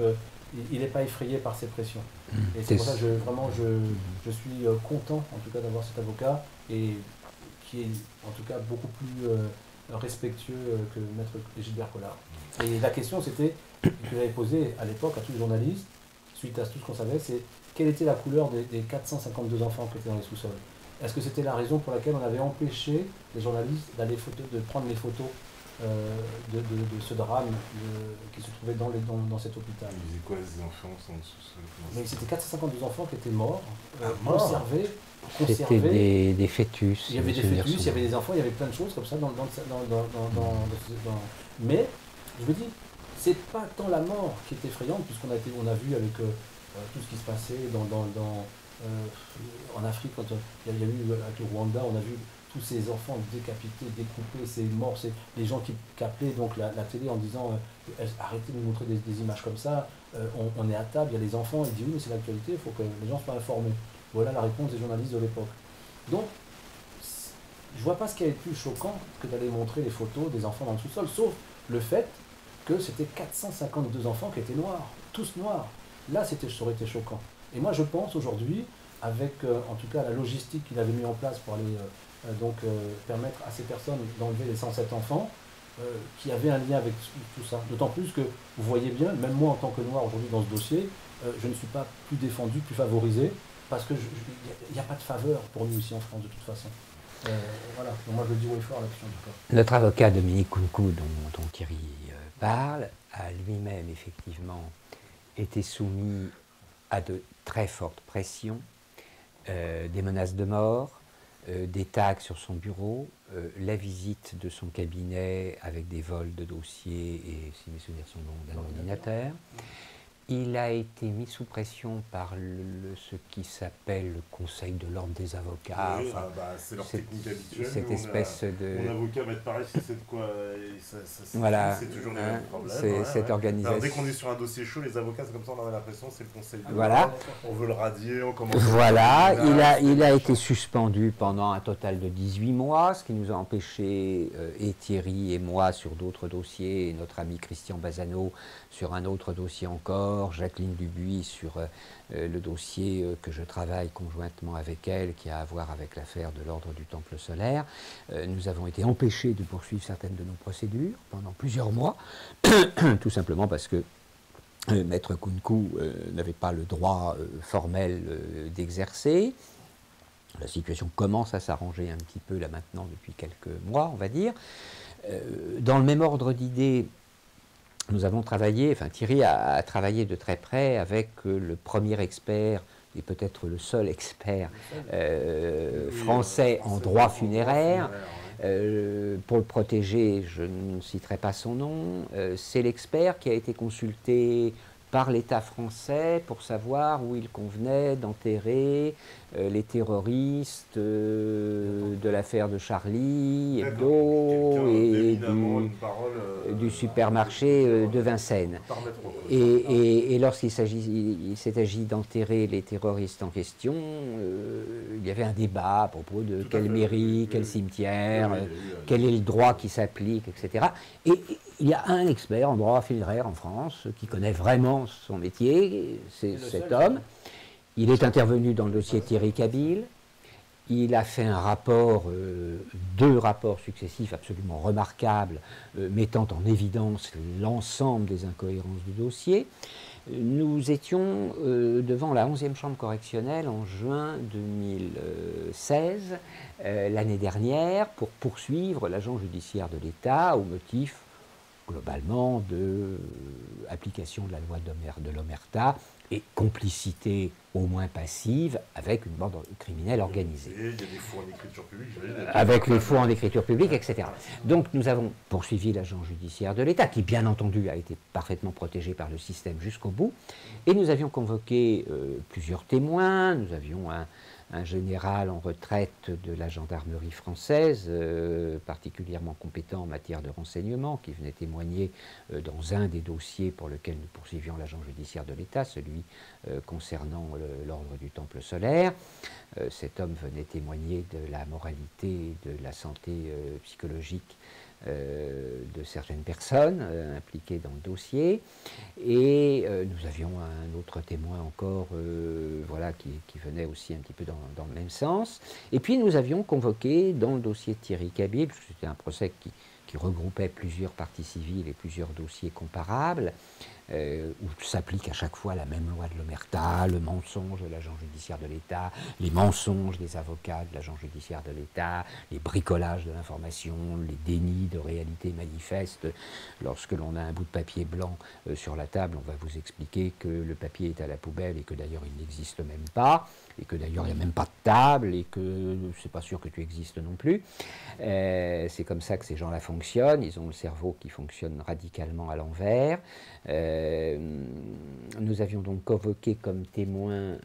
il n'est pas effrayé par ces pressions. Et c'est pour ça que je suis content en tout cas d'avoir cet avocat, et qui est en tout cas beaucoup plus respectueux que Maître Gilbert Collard. Et la question c'était, que j'avais posée à l'époque à tous les journalistes, suite à tout ce qu'on savait, c'est quelle était la couleur des 452 enfants qui étaient dans les sous-sols? Est-ce que c'était la raison pour laquelle on avait empêché les journalistes de prendre les photos de ce drame qui se trouvait dans cet hôpital? Ils disaient quoi, les enfants sont dans le sous-sol? Mais c'était 452 enfants qui étaient morts, conservés. C'était des fœtus. Il y avait des fœtus, il y avait des enfants, il y avait plein de choses comme ça mais je me dis, c'est pas tant la mort qui est effrayante, puisqu'on a vu avec tout ce qui se passait en Afrique, quand il y a eu avec le Rwanda, on a vu tous ces enfants décapités, découpés, ces morts, c'est les gens qui appelaient donc la télé en disant arrêtez de nous montrer des images comme ça, on est à table, il y a les enfants, ils disent oui mais c'est l'actualité, il faut que les gens soient informés. Voilà la réponse des journalistes de l'époque. Donc, je vois pas ce qui avait plus choquant que d'aller montrer les photos des enfants dans le sous-sol, sauf le fait que c'était 452 enfants qui étaient noirs, tous noirs. Là, ça aurait été choquant. Et moi, je pense aujourd'hui, avec en tout cas la logistique qu'il avait mis en place pour aller permettre à ces personnes d'enlever les 107 enfants, qui avaient un lien avec tout ça. D'autant plus que, vous voyez bien, même moi en tant que noir aujourd'hui dans ce dossier, je ne suis pas plus défendu, plus favorisé, parce qu'il n'y a pas de faveur pour nous ici en France de toute façon. Voilà, donc moi je le dis haut et fort là-dessus en tout cas. Notre avocat Dominique Kunku, dont Thierry parle, a lui-même effectivement été soumis à de très fortes pressions, des menaces de mort, des tags sur son bureau, la visite de son cabinet avec des vols de dossiers et, si mes souvenirs sont bons, d'un ordinateur. Il a été mis sous pression par ce qui s'appelle le Conseil de l'ordre des avocats. Oui, Enfin, c'est leur technique habituelle. Cette espèce de... Mon avocat va être pareil si c'est de quoi. Voilà, c'est toujours le même problème. Cette organisation. Alors, dès qu'on est sur un dossier chaud, les avocats, c'est comme ça, on a l'impression c'est le Conseil de l'ordre. Voilà. On veut le radier, on commence. Voilà, il a été suspendu pendant un total de 18 mois, ce qui nous a empêché, et Thierry et moi, sur d'autres dossiers, et notre ami Christian Bazano sur un autre dossier encore, Jacqueline Dubuis sur le dossier que je travaille conjointement avec elle, qui a à voir avec l'affaire de l'ordre du Temple solaire. Nous avons été empêchés de poursuivre certaines de nos procédures pendant plusieurs mois, tout simplement parce que Maître Kounkou n'avait pas le droit formel d'exercer. La situation commence à s'arranger un petit peu là maintenant depuis quelques mois, on va dire. Dans le même ordre d'idées, nous avons travaillé, enfin Thierry a travaillé de très près avec le premier expert et peut-être le seul expert français en droit funéraire. Pour le protéger, je ne citerai pas son nom. C'est l'expert qui a été consulté par l'État français pour savoir où il convenait d'enterrer les terroristes de l'affaire de Charlie Hebdo et du supermarché de Vincennes. Et lorsqu'il s'est agi d'enterrer les terroristes en question, il y avait un débat à propos de quelle mairie, quel cimetière, quel est le droit qui s'applique, etc. Et il y a un expert en droit funéraire en France qui connaît vraiment son métier, c'est cet homme. Il est intervenu dans le dossier Thierry Cabil. Il a fait un rapport, 2 rapports successifs absolument remarquables, mettant en évidence l'ensemble des incohérences du dossier. Nous étions devant la 11e chambre correctionnelle en juin 2016, l'année dernière, pour poursuivre l'agent judiciaire de l'État au motif globalement de application de la loi de l'Omerta et complicité au moins passive avec une bande criminelle organisée. Et il y a des faux en écriture publique. Avec les faux en écriture publique, etc. Donc nous avons poursuivi l'agent judiciaire de l'État, qui bien entendu a été parfaitement protégé par le système jusqu'au bout, et nous avions convoqué plusieurs témoins. Nous avions un général en retraite de la gendarmerie française, particulièrement compétent en matière de renseignement, qui venait témoigner dans un des dossiers pour lequel nous poursuivions l'agent judiciaire de l'État, celui concernant l'ordre du Temple solaire. Cet homme venait témoigner de la moralité et de la santé psychologique de certaines personnes impliquées dans le dossier. Et nous avions un autre témoin encore voilà, qui venait aussi un petit peu dans le même sens. Et puis nous avions convoqué dans le dossier de Thierry Cabil, parce que c'était un procès qui regroupait plusieurs parties civiles et plusieurs dossiers comparables, où s'applique à chaque fois la même loi de l'Omerta, le mensonge de l'agent judiciaire de l'État, les mensonges des avocats de l'agent judiciaire de l'État, les bricolages de l'information, les dénis de réalité manifeste. Lorsque l'on a un bout de papier blanc sur la table, on va vous expliquer que le papier est à la poubelle et que d'ailleurs il n'existe même pas, et que d'ailleurs il n'y a même pas de table, et que c'est pas sûr que tu existes non plus. C'est comme ça que ces gens-là fonctionnent, ils ont le cerveau qui fonctionne radicalement à l'envers. Nous avions donc convoqué comme témoin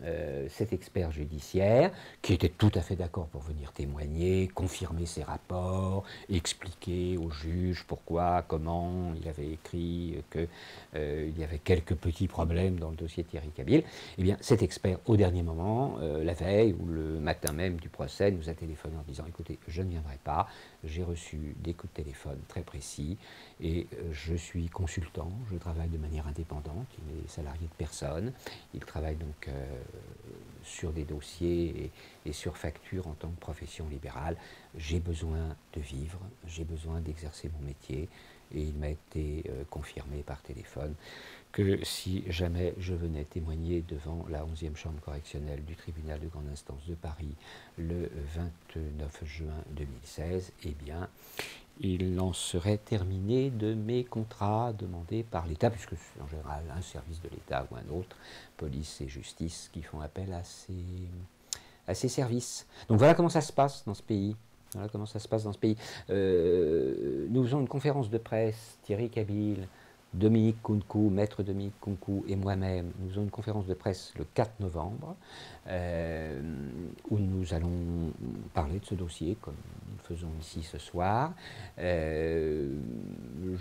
cet expert judiciaire qui était tout à fait d'accord pour venir témoigner, confirmer ses rapports, expliquer au juge pourquoi, comment il avait écrit qu'il y avait quelques petits problèmes dans le dossier Thierry Cabil. Eh bien, cet expert, au dernier moment, la veille ou le matin même du procès, nous a téléphoné en disant « Écoutez, je ne viendrai pas, j'ai reçu des coups de téléphone très précis et je suis consultant, je travaille de manière indépendante, il n'est salarié de personne, il travaille donc sur des dossiers et sur facture en tant que profession libérale. J'ai besoin de vivre, j'ai besoin d'exercer mon métier et il m'a été confirmé par téléphone que si jamais je venais témoigner devant la 11e chambre correctionnelle du tribunal de grande instance de Paris le 29 juin 2016, eh bien, il en serait terminé de mes contrats demandés par l'État, puisque c'est en général un service de l'État ou un autre, police et justice, qui font appel à à ses services. Donc voilà comment ça se passe dans ce pays. Voilà comment ça se passe dans ce pays. Nous faisons une conférence de presse, Thierry Kabyle, Dominique Kounkou, maître Dominique Kounkou et moi-même, nous faisons une conférence de presse le 4 novembre où nous allons parler de ce dossier comme nous le faisons ici ce soir. Je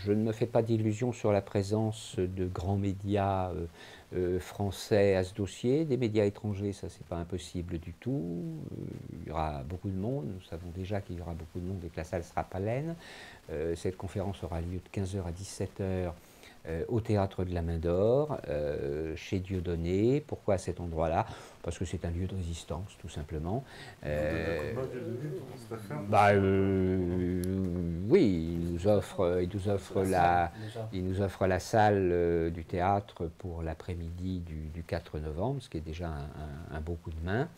ne me fais pas d'illusions sur la présence de grands médias français à ce dossier. Des médias étrangers, ça c'est pas impossible du tout. Il y aura beaucoup de monde, nous savons déjà qu'il y aura beaucoup de monde et que la salle sera pleine. Cette conférence aura lieu de 15h à 17h au Théâtre de la Main d'Or, chez Dieudonné. Pourquoi à cet endroit-là? Parce que c'est un lieu de résistance, tout simplement. Oui, il nous offre la salle du théâtre pour l'après-midi du 4 novembre, ce qui est déjà un beau coup de main.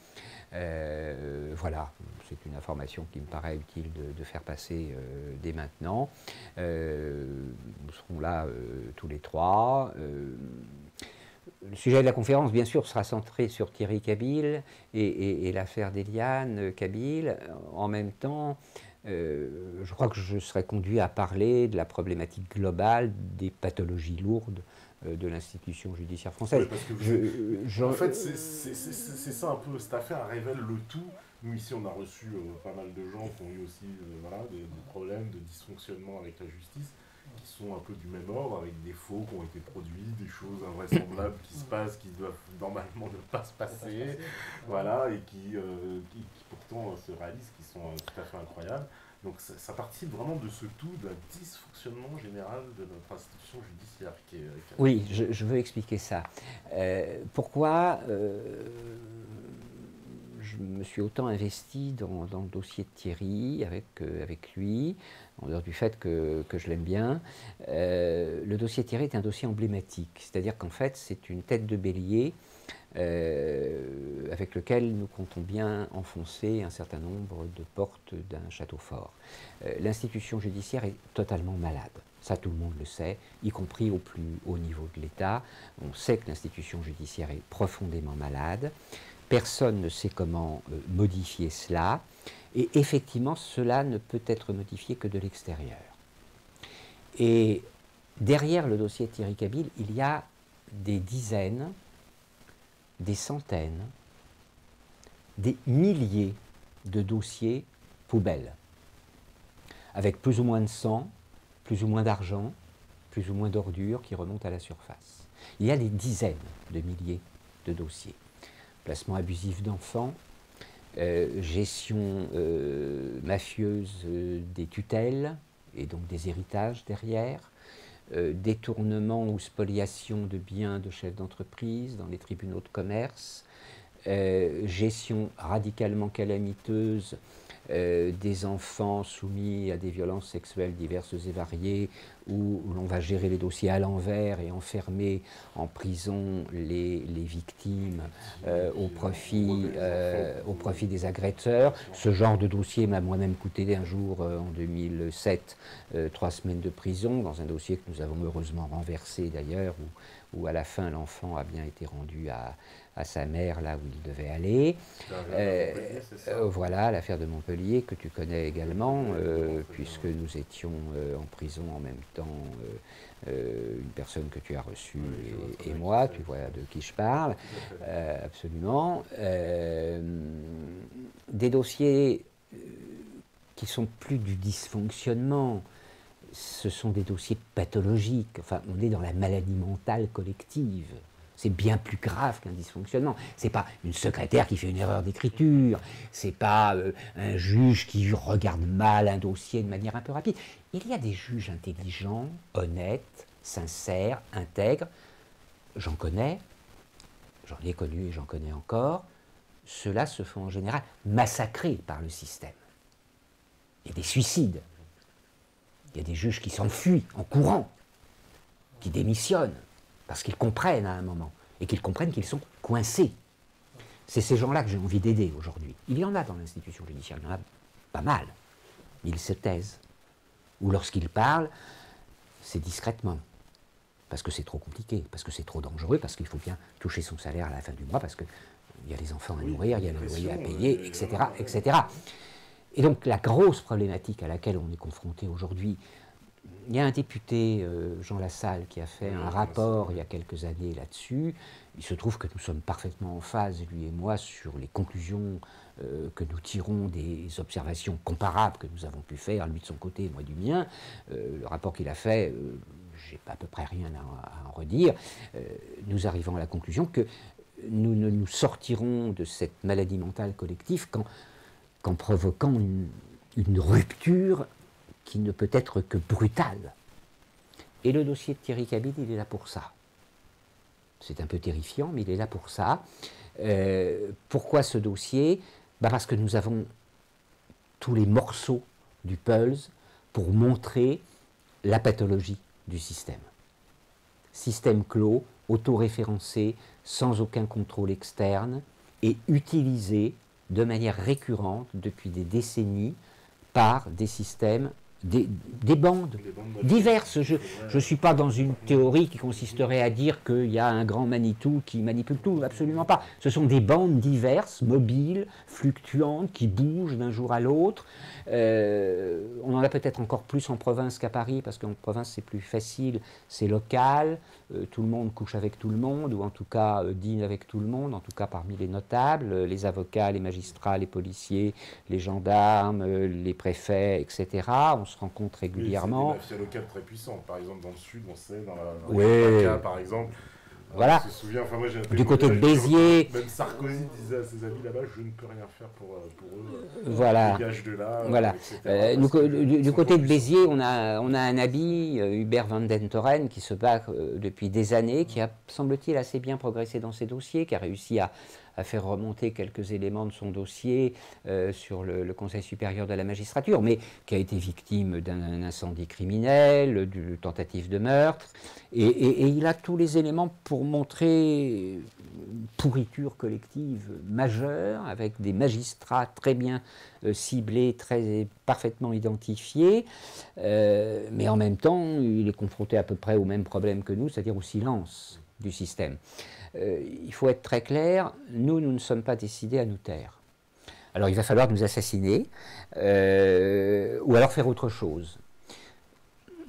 Voilà, c'est une information qui me paraît utile de faire passer dès maintenant. Nous serons là tous les trois. Le sujet de la conférence, bien sûr, sera centré sur Thierry Kabyle et l'affaire d'Eliane Kabyle. En même temps, je crois que je serai conduit à parler de la problématique globale des pathologies lourdes de l'institution judiciaire française. Oui, en fait, c'est ça un peu, cette affaire révèle le tout. Nous, ici, on a reçu pas mal de gens qui ont eu aussi voilà, des problèmes de dysfonctionnement avec la justice, qui sont un peu du même ordre, avec des faux qui ont été produits, des choses invraisemblables qui se passent, qui doivent normalement ne pas se passer, voilà, et qui pourtant se réalisent, qui sont tout à fait incroyables. Donc ça participe vraiment de ce tout, d'un dysfonctionnement général de notre institution judiciaire. Oui, je veux expliquer ça. Pourquoi je me suis autant investi dans le dossier de Thierry avec lui, en dehors du fait que je l'aime bien. Le dossier de Thierry est un dossier emblématique, c'est-à-dire qu'en fait c'est une tête de bélier avec lequel nous comptons bien enfoncer un certain nombre de portes d'un château fort. L'institution judiciaire est totalement malade. Ça, tout le monde le sait, y compris au plus haut niveau de l'État. On sait que l'institution judiciaire est profondément malade. Personne ne sait comment modifier cela. Et effectivement, cela ne peut être modifié que de l'extérieur. Et derrière le dossier de Thierry Kabyle, il y a des dizaines, des centaines, des milliers de dossiers poubelles, avec plus ou moins de sang, plus ou moins d'argent, plus ou moins d'ordures qui remontent à la surface. Il y a des dizaines de milliers de dossiers. Placement abusif d'enfants, gestion mafieuse des tutelles et donc des héritages derrière, détournement ou spoliation de biens de chefs d'entreprise dans les tribunaux de commerce, gestion radicalement calamiteuse des enfants soumis à des violences sexuelles diverses et variées, où l'on va gérer les dossiers à l'envers et enfermer en prison les victimes au profit des agresseurs. Ce genre de dossier m'a moi-même coûté un jour, en 2007, 3 semaines de prison, dans un dossier que nous avons heureusement renversé d'ailleurs, où à la fin l'enfant a bien été rendu à sa mère là où il devait aller. Voilà, l'affaire de Montpellier que tu connais également, puisque nous étions en prison en même temps, une personne que tu as reçue et moi, tu vois de qui je parle, absolument. Des dossiers qui sont plus du dysfonctionnement, ce sont des dossiers pathologiques, enfin on est dans la maladie mentale collective. C'est bien plus grave qu'un dysfonctionnement. C'est pas une secrétaire qui fait une erreur d'écriture, c'est pas un juge qui regarde mal un dossier de manière un peu rapide. Il y a des juges intelligents, honnêtes, sincères, intègres. J'en connais, j'en ai connu et j'en connais encore. Ceux-là se font en général massacrer par le système. Il y a des suicides. Il y a des juges qui s'enfuient en courant, qui démissionnent, parce qu'ils comprennent à un moment, et qu'ils comprennent qu'ils sont coincés. C'est ces gens-là que j'ai envie d'aider aujourd'hui. Il y en a dans l'institution judiciaire, il y en a pas mal. Mais ils se taisent. Ou lorsqu'ils parlent, c'est discrètement. Parce que c'est trop compliqué, parce que c'est trop dangereux, parce qu'il faut bien toucher son salaire à la fin du mois, parce qu'il il y a les enfants à Oui, nourrir, il y a le loyer à payer, etc., évidemment, etc. Et donc la grosse problématique à laquelle on est confronté aujourd'hui, il y a un député, Jean Lassalle, qui a fait un rapport il y a quelques années là-dessus. Il se trouve que nous sommes parfaitement en phase, lui et moi, sur les conclusions que nous tirons des observations comparables que nous avons pu faire, lui de son côté, moi du mien. Le rapport qu'il a fait, j'ai à peu près rien à en redire. Nous arrivons à la conclusion que nous ne nous sortirons de cette maladie mentale collective qu'en provoquant une rupture qui ne peut être que brutale. Et le dossier de Thierry Cabide, il est là pour ça. C'est un peu terrifiant, mais il est là pour ça. Pourquoi ce dossier? Parce que nous avons tous les morceaux du puzzle pour montrer la pathologie du système. Système clos, autoréférencé, sans aucun contrôle externe, et utilisé de manière récurrente depuis des décennies par des systèmes, des bandes diverses. Je ne suis pas dans une théorie qui consisterait à dire qu'il y a un grand Manitou qui manipule tout, absolument pas. Ce sont des bandes diverses, mobiles, fluctuantes, qui bougent d'un jour à l'autre. On en a peut-être encore plus en province qu'à Paris, parce qu'en province c'est plus facile, c'est local, tout le monde couche avec tout le monde, ou en tout cas dîne avec tout le monde, en tout cas parmi les notables, les avocats, les magistrats, les policiers, les gendarmes, les préfets, etc. On se rencontre régulièrement. C'est des mafias locales très puissantes. Par exemple, dans le sud, on sait, dans la Oui. par exemple. Voilà. Je me souviens, enfin, moi, j'ai Du côté de Béziers. Même Sarkozy disait à ses amis là-bas, je ne peux rien faire pour eux. Voilà. Dégage de là, voilà. Du côté de Béziers, on a un ami, Hubert Van Den Toren, qui se bat depuis des années, qui a, semble-t-il, assez bien progressé dans ses dossiers, qui a réussi à faire remonter quelques éléments de son dossier sur le Conseil supérieur de la magistrature, mais qui a été victime d'un incendie criminel, d'une tentative de meurtre, et il a tous les éléments pour montrer une pourriture collective majeure, avec des magistrats très bien ciblés, parfaitement identifiés, mais en même temps, il est confronté à peu près au même problème que nous, c'est-à-dire au silence du système. Il faut être très clair, nous ne sommes pas décidés à nous taire. Alors il va falloir nous assassiner, ou alors faire autre chose.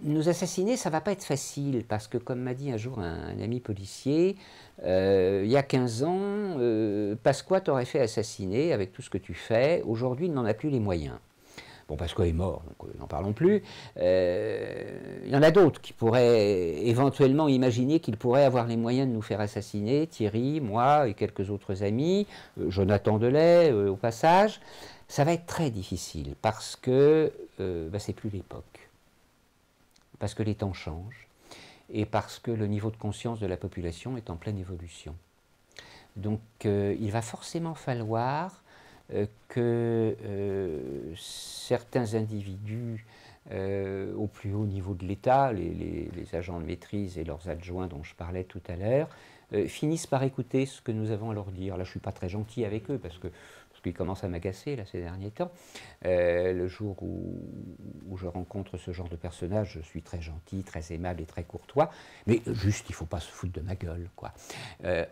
Nous assassiner, ça ne va pas être facile, parce que comme m'a dit un jour un ami policier, il y a 15 ans, Pasqua t'aurait fait assassiner avec tout ce que tu fais, aujourd'hui il n'en a plus les moyens. Bon, Pasqua est mort, donc n'en parlons plus. Il y en a d'autres qui pourraient éventuellement imaginer qu'ils pourraient avoir les moyens de nous faire assassiner, Thierry, moi et quelques autres amis, Jonathan Delay au passage. Ça va être très difficile parce que c'est plus l'époque, parce que les temps changent et parce que le niveau de conscience de la population est en pleine évolution. Donc il va forcément falloir que certains individus au plus haut niveau de l'État, les agents de maîtrise et leurs adjoints dont je parlais tout à l'heure, finissent par écouter ce que nous avons à leur dire. Là, je ne suis pas très gentil avec eux parce qu'ils commencent à m'agacer là, ces derniers temps. Le jour où je rencontre ce genre de personnage, je suis très gentil, très aimable et très courtois, mais juste, il ne faut pas se foutre de ma gueule, quoi.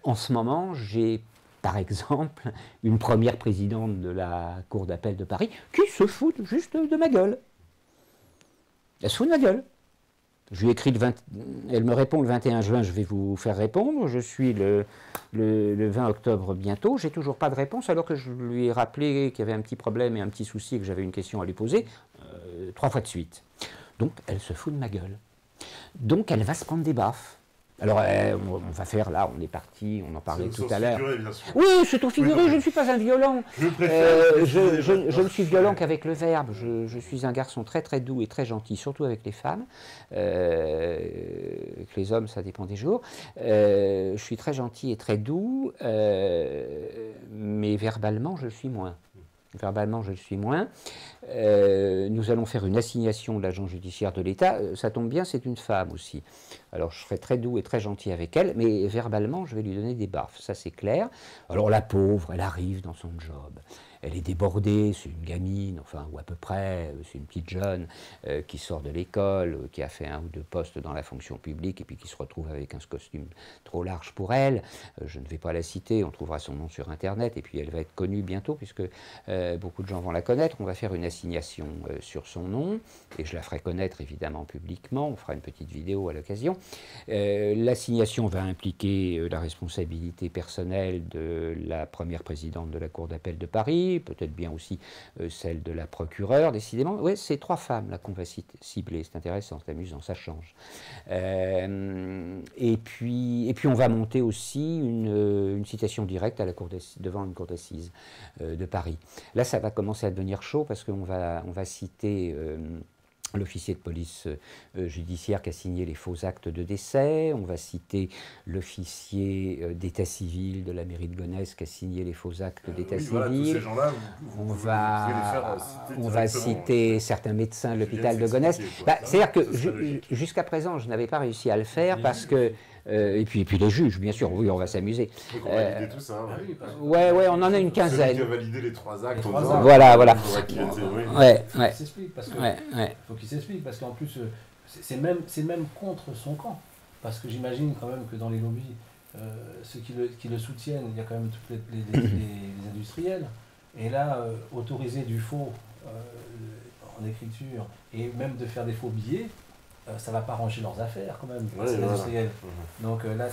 En ce moment, j'ai par exemple, une première présidente de la Cour d'appel de Paris qui se fout juste de ma gueule. Elle se fout de ma gueule. Je lui écris elle me répond le 21 juin, je vais vous faire répondre. Je suis le 20 octobre bientôt, j'ai toujours pas de réponse alors que je lui ai rappelé qu'il y avait un petit problème et un petit souci et que j'avais une question à lui poser 3 fois de suite. Donc elle se fout de ma gueule. Donc elle va se prendre des baffes. Alors, on va faire, là, on est parti, on en parlait tout à l'heure. Oui, c'est au figuré, oui, je ne suis pas un violent. Je ne suis violent qu'avec le verbe. Je suis un garçon très très doux et très gentil, surtout avec les femmes. Avec les hommes, ça dépend des jours. Je suis très gentil et très doux, mais verbalement, je le suis moins. Verbalement, je le suis moins. nous allons faire une assignation de l'agent judiciaire de l'État. Ça tombe bien, c'est une femme aussi. Alors je serai très doux et très gentil avec elle, mais verbalement, je vais lui donner des baffes, ça c'est clair. Alors la pauvre, elle arrive dans son job. Elle est débordée, c'est une gamine, enfin, ou à peu près, c'est une petite jeune qui sort de l'école, qui a fait 1 ou 2 postes dans la fonction publique et puis qui se retrouve avec un costume trop large pour elle. Je ne vais pas la citer, on trouvera son nom sur Internet et puis elle va être connue bientôt puisque beaucoup de gens vont la connaître. On va faire une assignation sur son nom et je la ferai connaître évidemment publiquement. On fera une petite vidéo à l'occasion. L'assignation va impliquer la responsabilité personnelle de la première présidente de la Cour d'appel de Paris, peut-être bien aussi celle de la procureure, décidément. Oui, c'est 3 femmes là qu'on va cibler, c'est intéressant, c'est amusant, ça change. Et puis on va monter aussi une citation directe à la devant une cour d'assises de Paris. Là, ça va commencer à devenir chaud parce qu'on va citer l'officier de police judiciaire qui a signé les faux actes de décès. On va citer l'officier d'état civil de la mairie de Gonesse qui a signé les faux actes d'état civil. Voilà, tous ces gens-là, on va citer certains médecins de l'hôpital de Gonesse. C'est-à-dire que jusqu'à présent, je n'avais pas réussi à le faire parce que et puis les juges, bien sûr, oui, on va s'amuser. Donc on va valider tout ça. Ouais, on en a une quinzaine. Celui qui a validé les 3 actes. Voilà. Faut qu'il s'explique parce qu'en plus, c'est même contre son camp. Parce que j'imagine quand même que dans les lobbies, ceux qui le soutiennent, il y a quand même tous les industriels. Et là, autoriser du faux en écriture et même de faire des faux billets, ça ne va pas arranger leurs affaires quand même, c'est l'industriel. Donc là,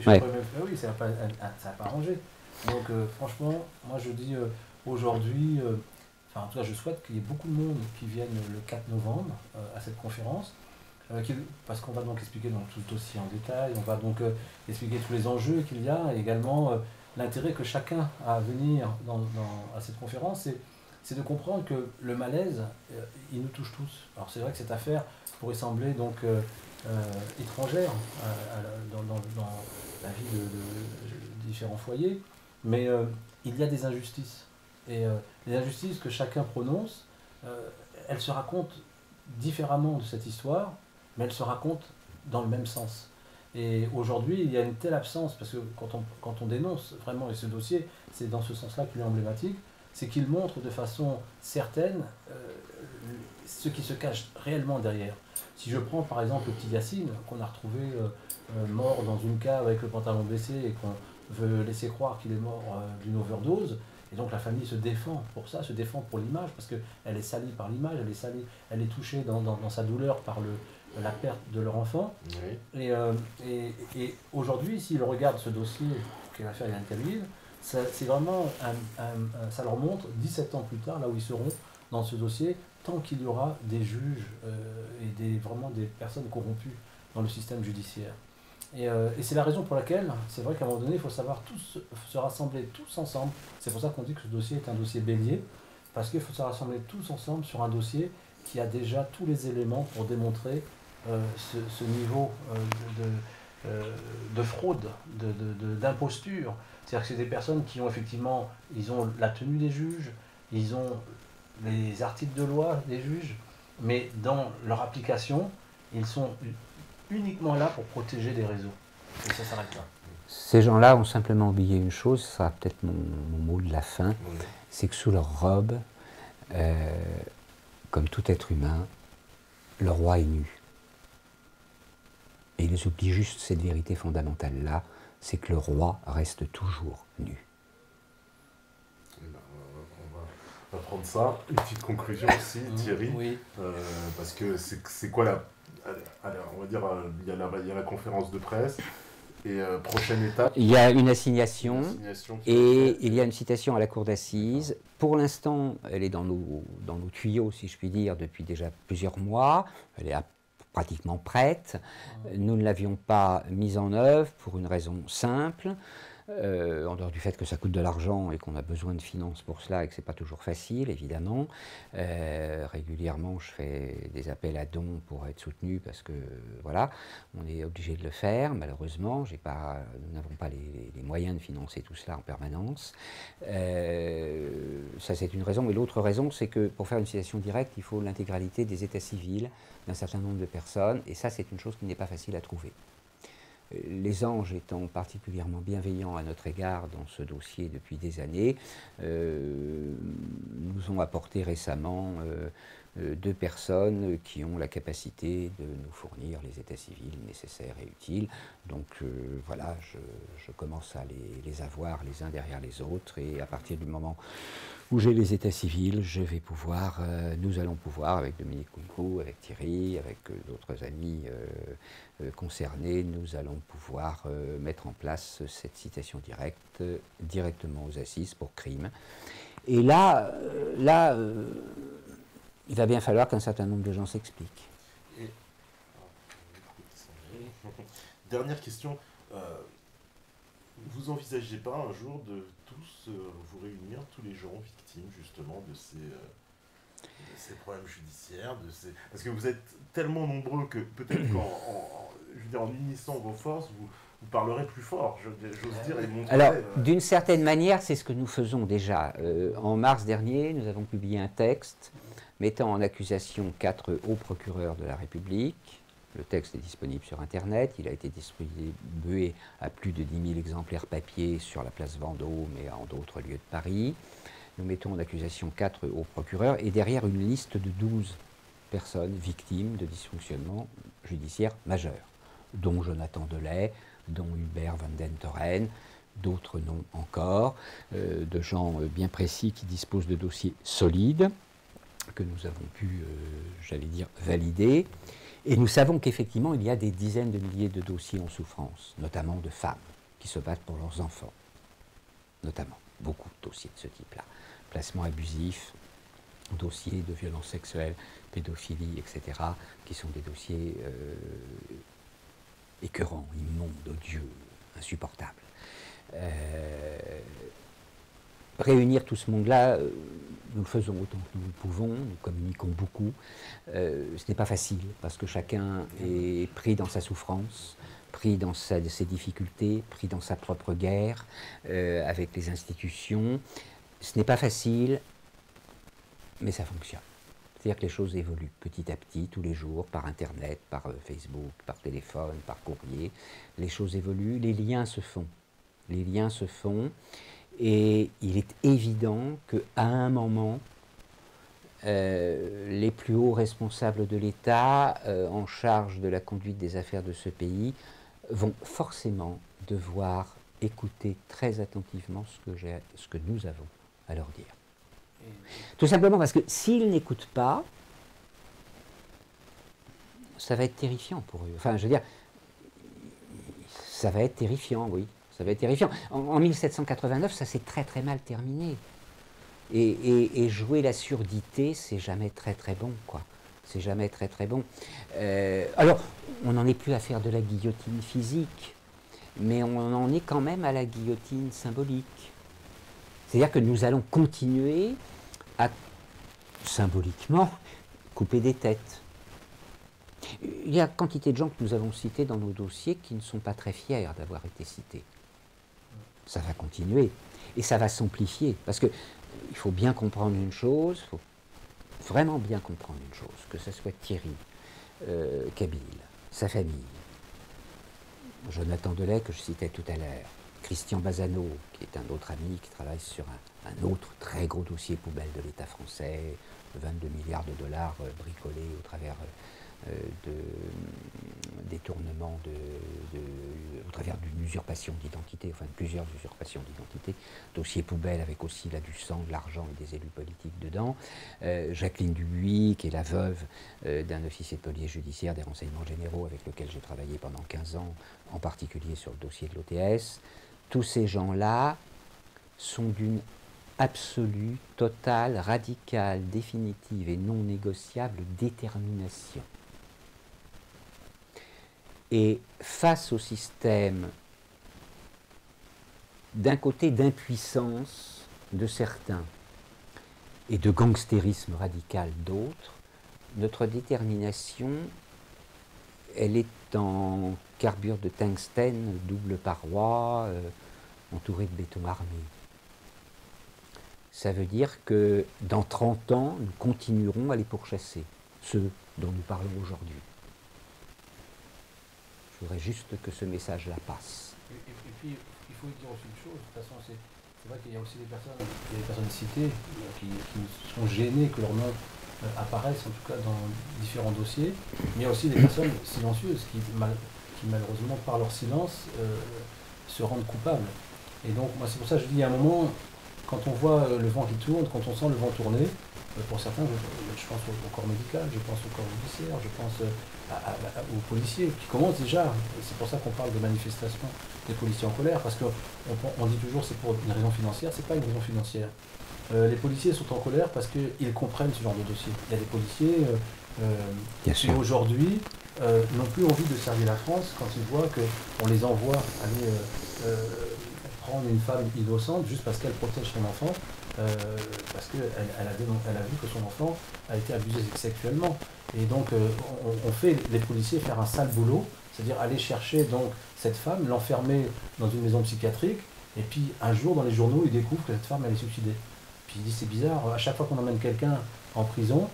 oui, ça va pas arranger. Donc franchement, moi je dis aujourd'hui, en tout cas je souhaite qu'il y ait beaucoup de monde qui vienne le 4 novembre à cette conférence, parce qu'on va donc expliquer donc, tout le dossier en détail, on va donc expliquer tous les enjeux qu'il y a, et également l'intérêt que chacun a à venir à cette conférence, c'est de comprendre que le malaise, il nous touche tous. Alors c'est vrai que cette affaire pourrait sembler donc étrangère dans la vie de différents foyers, mais il y a des injustices. Et les injustices que chacun prononce, elles se racontent différemment de cette histoire, mais elles se racontent dans le même sens. Et aujourd'hui, il y a une telle absence, parce que quand on dénonce vraiment, et ce dossier, c'est dans ce sens-là qu'il est emblématique, c'est qu'il montre de façon certaine ce qui se cache réellement derrière. Si je prends par exemple le petit Yacine, qu'on a retrouvé mort dans une cave avec le pantalon baissé et qu'on veut laisser croire qu'il est mort d'une overdose, et donc la famille se défend pour ça, se défend pour l'image, parce qu'elle est salie par l'image, elle est touchée dans sa douleur par la perte de leur enfant. Oui. Et aujourd'hui, s'ils regardent ce dossier qu'est l'affaire Yann Calvin, c'est vraiment ça leur montre 17 ans plus tard, là où ils seront dans ce dossier, tant qu'il y aura des juges et vraiment des personnes corrompues dans le système judiciaire. Et c'est la raison pour laquelle, c'est vrai qu'à un moment donné, il faut savoir tous se rassembler tous ensemble. C'est pour ça qu'on dit que ce dossier est un dossier bélier, parce qu'il faut se rassembler tous ensemble sur un dossier qui a déjà tous les éléments pour démontrer ce niveau de fraude, d'imposture. C'est-à-dire que c'est des personnes qui ont effectivement, ils ont la tenue des juges, ils ont les articles de loi des juges, mais dans leur application, ils sont uniquement là pour protéger les réseaux. Et ça s'arrête là. Ces gens-là ont simplement oublié une chose, ce sera peut-être mon mot de la fin, c'est que sous leur robe, comme tout être humain, le roi est nu. Et ils oublient juste cette vérité fondamentale-là, c'est que le roi reste toujours nu. On va prendre ça. Une petite conclusion aussi, Thierry. Oui. Parce que c'est quoi la... Alors, on va dire, il y a la conférence de presse. Et prochaine étape. Il y a une assignation et il y a une citation à la cour d'assises. Pour l'instant, elle est dans nos tuyaux, si je puis dire, depuis déjà plusieurs mois. Elle est pratiquement prête. Nous ne l'avions pas mise en œuvre pour une raison simple. en dehors du fait que ça coûte de l'argent et qu'on a besoin de finances pour cela et que ce n'est pas toujours facile, évidemment. Régulièrement, je fais des appels à dons pour être soutenu parce que, voilà, on est obligé de le faire. Malheureusement, nous n'avons pas les moyens de financer tout cela en permanence. Ça, c'est une raison. Et l'autre raison, c'est que pour faire une citation directe, il faut l'intégralité des états civils d'un certain nombre de personnes. Et ça, c'est une chose qui n'est pas facile à trouver. Les anges étant particulièrement bienveillants à notre égard dans ce dossier depuis des années, nous ont apporté récemment 2 personnes qui ont la capacité de nous fournir les états civils nécessaires et utiles. Donc voilà, je commence à les avoir les uns derrière les autres, et à partir du moment où j'ai les états civils, nous allons pouvoir, avec Dominique Coulcou, avec Thierry, avec d'autres amis concernés, nous allons pouvoir mettre en place cette citation directe directement aux assises pour crime. Et là, il va bien falloir qu'un certain nombre de gens s'expliquent. Dernière question. Vous envisagez pas un jour de tous vous réunir, tous les gens victimes justement de ces problèmes judiciaires, parce que vous êtes tellement nombreux que peut-être en unissant vos forces, vous parlerez plus fort, j'ose dire, et montrer... Alors, d'une certaine manière, c'est ce que nous faisons déjà. En mars dernier, nous avons publié un texte mettant en accusation 4 hauts procureurs de la République. Le texte est disponible sur Internet, il a été distribué à plus de 10 000 exemplaires papier sur la place Vendôme et en d'autres lieux de Paris. Nous mettons en accusation 4 hauts procureurs et derrière une liste de 12 personnes victimes de dysfonctionnements judiciaires majeurs, dont Jonathan Delay, dont Hubert Van den Toren, d'autres noms encore, de gens bien précis qui disposent de dossiers solides, que nous avons pu, valider. Et nous savons qu'effectivement, il y a des dizaines de milliers de dossiers en souffrance, notamment de femmes qui se battent pour leurs enfants. Notamment, beaucoup de dossiers de ce type-là. Placement abusif, dossiers de violences sexuelles, pédophilie, etc., qui sont des dossiers écœurants, immondes, odieux, insupportables. Réunir tout ce monde-là, nous le faisons autant que nous le pouvons, nous communiquons beaucoup. Ce n'est pas facile, parce que chacun est pris dans sa souffrance, pris dans ses difficultés, pris dans sa propre guerre avec les institutions. Ce n'est pas facile, mais ça fonctionne. C'est-à-dire que les choses évoluent petit à petit, tous les jours, par Internet, par Facebook, par téléphone, par courrier. Les choses évoluent, les liens se font. Les liens se font. Et il est évident qu'à un moment, les plus hauts responsables de l'État, en charge de la conduite des affaires de ce pays, vont forcément devoir écouter très attentivement ce que nous avons à leur dire. Tout simplement parce que s'ils n'écoutent pas, ça va être terrifiant pour eux. Enfin, je veux dire, ça va être terrifiant, oui. Ça va être terrifiant. En 1789, ça s'est très très mal terminé. Et jouer la surdité, c'est jamais très très bon, quoi. C'est jamais très très bon. Alors, on n'en est plus à faire de la guillotine physique, mais on en est quand même à la guillotine symbolique. C'est-à-dire que nous allons continuer à, symboliquement, couper des têtes. Il y a quantité de gens que nous avons cités dans nos dossiers qui ne sont pas très fiers d'avoir été cités. Ça va continuer et ça va s'amplifier parce que il faut bien comprendre une chose, il faut vraiment bien comprendre une chose, que ce soit Thierry, Kabyle, sa famille, Jonathan Delay que je citais tout à l'heure, Christian Bazano, qui est un autre ami qui travaille sur un autre très gros dossier poubelle de l'État français, 22 milliards de dollars bricolés au travers de détournements, au travers d'une usurpation d'identité, enfin de plusieurs usurpations d'identité, dossier poubelle avec aussi là du sang, de l'argent et des élus politiques dedans. Jacqueline Dubuis, qui est la veuve d'un officier de police judiciaire des renseignements généraux avec lequel j'ai travaillé pendant 15 ans, en particulier sur le dossier de l'OTS. Tous ces gens-là sont d'une absolue, totale, radicale, définitive et non négociable détermination. Et face au système d'un côté d'impuissance de certains et de gangstérisme radical d'autres, notre détermination, elle est en carbure de tungstène, double paroi, entourée de béton armé. Ça veut dire que dans 30 ans, nous continuerons à les pourchasser, ceux dont nous parlons aujourd'hui. Je voudrais juste que ce message-là passe. Et puis, il faut dire aussi une chose, de toute façon, c'est vrai qu'il y a aussi des personnes citées qui sont gênées que leur nom apparaisse, en tout cas dans différents dossiers, mais il y a aussi des personnes silencieuses qui malheureusement, par leur silence, se rendent coupables. Et donc, moi, c'est pour ça que je dis, à un moment, quand on voit le vent qui tourne, quand on sent le vent tourner, pour certains, je pense au corps médical, je pense au corps judiciaire, je pense aux policiers qui commencent déjà. C'est pour ça qu'on parle de manifestation des policiers en colère, parce qu'on dit toujours c'est pour une raison financière, c'est pas une raison financière. Les policiers sont en colère parce qu'ils comprennent ce genre de dossier. Il y a des policiers qui aujourd'hui n'ont plus envie de servir la France quand ils voient qu'on les envoie aller prendre une femme innocente juste parce qu'elle protège son enfant, parce qu'elle a vu que son enfant a été abusé sexuellement. Et donc on fait les policiers faire un sale boulot, c'est-à-dire aller chercher donc cette femme, l'enfermer dans une maison psychiatrique, et puis un jour dans les journaux ils découvrent que cette femme elle est suicidée. Puis ils disent c'est bizarre, à chaque fois qu'on emmène quelqu'un en prison,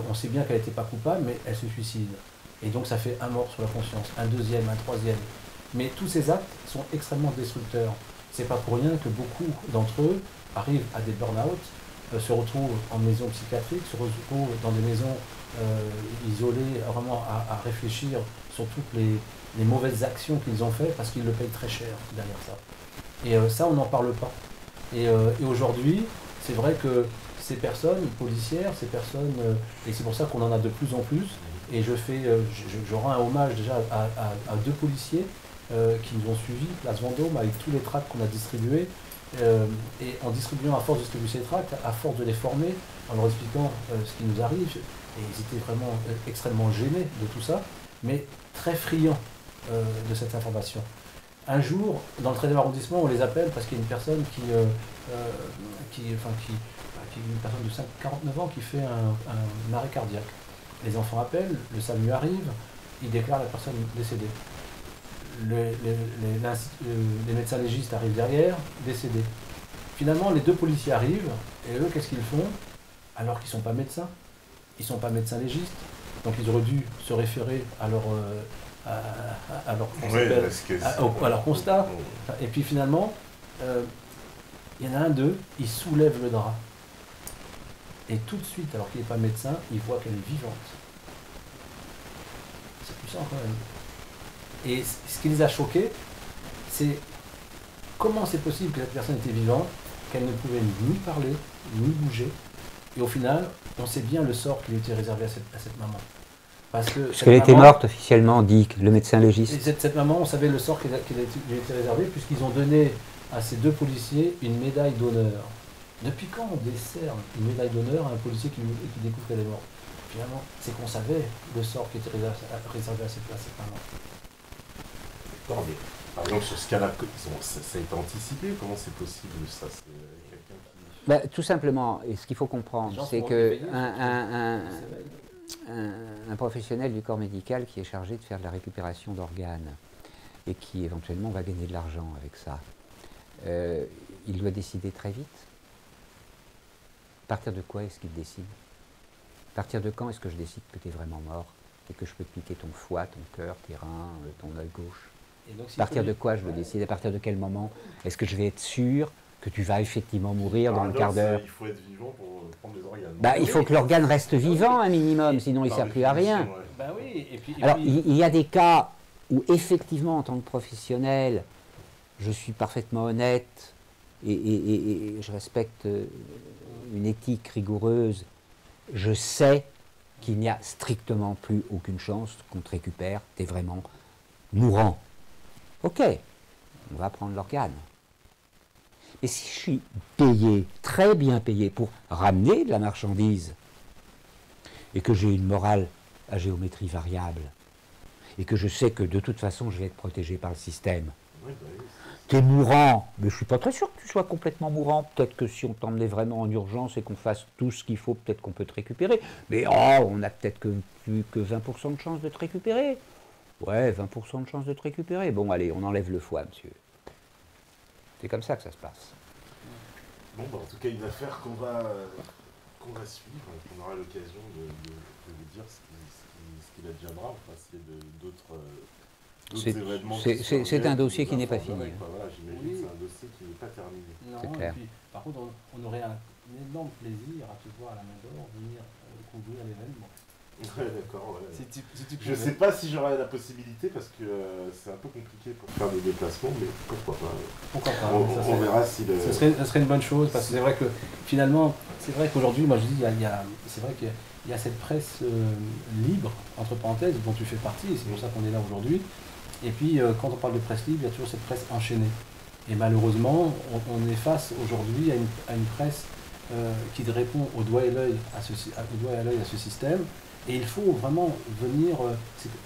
on sait bien qu'elle n'était pas coupable, mais elle se suicide. Et donc ça fait un mort sur la conscience, un deuxième, un troisième. Mais tous ces actes sont extrêmement destructeurs. C'est pas pour rien que beaucoup d'entre eux arrivent à des burn-out, se retrouvent en maison psychiatrique, se retrouvent dans des maisons isolées, vraiment à réfléchir sur toutes les mauvaises actions qu'ils ont faites parce qu'ils le payent très cher derrière ça. Et ça, on n'en parle pas. Et aujourd'hui, c'est vrai que ces personnes policières, ces personnes, et c'est pour ça qu'on en a de plus en plus, et je rends un hommage déjà à deux policiers qui nous ont suivis, Place Vendôme, avec tous les tracts qu'on a distribués, et en distribuant à force de distribuer ces tracts, à force de les former, en leur expliquant ce qui nous arrive, et ils étaient vraiment extrêmement gênés de tout ça, mais très friands de cette information. Un jour, dans le 13e arrondissement, on les appelle parce qu'il y a une personne une personne de 49 ans qui fait un arrêt cardiaque. Les enfants appellent, le SAMU arrive, il déclare la personne décédée. Les médecins légistes arrivent derrière, décédés. Finalement, les deux policiers arrivent, et eux, qu'est-ce qu'ils font? Alors qu'ils ne sont pas médecins, ils ne sont pas médecins légistes, donc ils auraient dû se référer à leur constat. Et puis finalement, il y en a un d'eux, il soulève le drap. Et tout de suite, alors qu'il n'est pas médecin, il voit qu'elle est vivante. C'est puissant quand même. Et ce qui les a choqués, c'est comment c'est possible que cette personne était vivante, qu'elle ne pouvait ni parler, ni bouger. Et au final, on sait bien le sort qui lui était réservé à cette maman. Parce qu'elle était morte officiellement, dit le médecin légiste. Cette maman, on savait le sort qui lui était réservé, puisqu'ils ont donné à ces deux policiers une médaille d'honneur. Depuis quand on décerne une médaille d'honneur à un policier qui découvre qu'elle est morte? Finalement, c'est qu'on savait le sort qui était réservé à cette maman. D'accord, mais par exemple, sur ce cas-là, ça a été anticipé? Comment c'est possible ça? C'est quelqu'un qui... Tout simplement, et ce qu'il faut comprendre, c'est que un professionnel du corps médical qui est chargé de faire de la récupération d'organes et qui éventuellement va gagner de l'argent avec ça, il doit décider très vite. À partir de quoi est-ce qu'il décide? À partir de quand est-ce que je décide que tu es vraiment mort et que je peux te piquer ton foie, ton cœur, tes reins, ton œil gauche? À partir de quoi je le décide? À partir de quel moment est-ce que je vais être sûr que tu vas effectivement mourir dans un quart d'heure? Il faut être vivant pour prendre les organes. Il faut que l'organe reste vivant un minimum, sinon il ne sert plus à rien. Alors, il y a des cas où effectivement, en tant que professionnel, je suis parfaitement honnête et je respecte une éthique rigoureuse. Je sais qu'il n'y a strictement plus aucune chance qu'on te récupère, tu es vraiment mourant. Ok, on va prendre l'organe. Et si je suis payé, très bien payé, pour ramener de la marchandise, et que j'ai une morale à géométrie variable, et que je sais que de toute façon je vais être protégé par le système, t'es mourant, mais je suis pas très sûr que tu sois complètement mourant. Peut-être que si on t'emmenait vraiment en urgence et qu'on fasse tout ce qu'il faut, peut-être qu'on peut te récupérer. Mais on a peut-être plus que 20% de chance de te récupérer. Ouais, 20% de chance de te récupérer. Bon, allez, on enlève le foie, monsieur. C'est comme ça que ça se passe. Bon, bah, en tout cas, une affaire qu'on va suivre, qu'on aura l'occasion de vous dire ce qu'il adviendra, enfin, s'il y a d'autres événements. C'est un dossier qui n'est pas fini. Voilà, j'imagine que c'est un dossier qui n'est pas terminé. Non, C'est clair. et puis, par contre, on aurait un énorme plaisir à te voir à la main d'or venir couvrir l'événement. Ouais, d'accord. Ouais. Si tu Je sais pas si j'aurai la possibilité parce que c'est un peu compliqué pour faire des déplacements, mais pourquoi pas. Pourquoi pas, on verra si le. Ça serait une bonne chose parce que c'est vrai que finalement, c'est vrai qu'aujourd'hui, moi je dis, c'est vrai qu'il y a cette presse libre, entre parenthèses, dont tu fais partie, et c'est pour ça qu'on est là aujourd'hui. Et puis quand on parle de presse libre, il y a toujours cette presse enchaînée. Et malheureusement, on est face aujourd'hui à une presse qui répond au doigt et l'œil à ce système. Et il faut vraiment venir,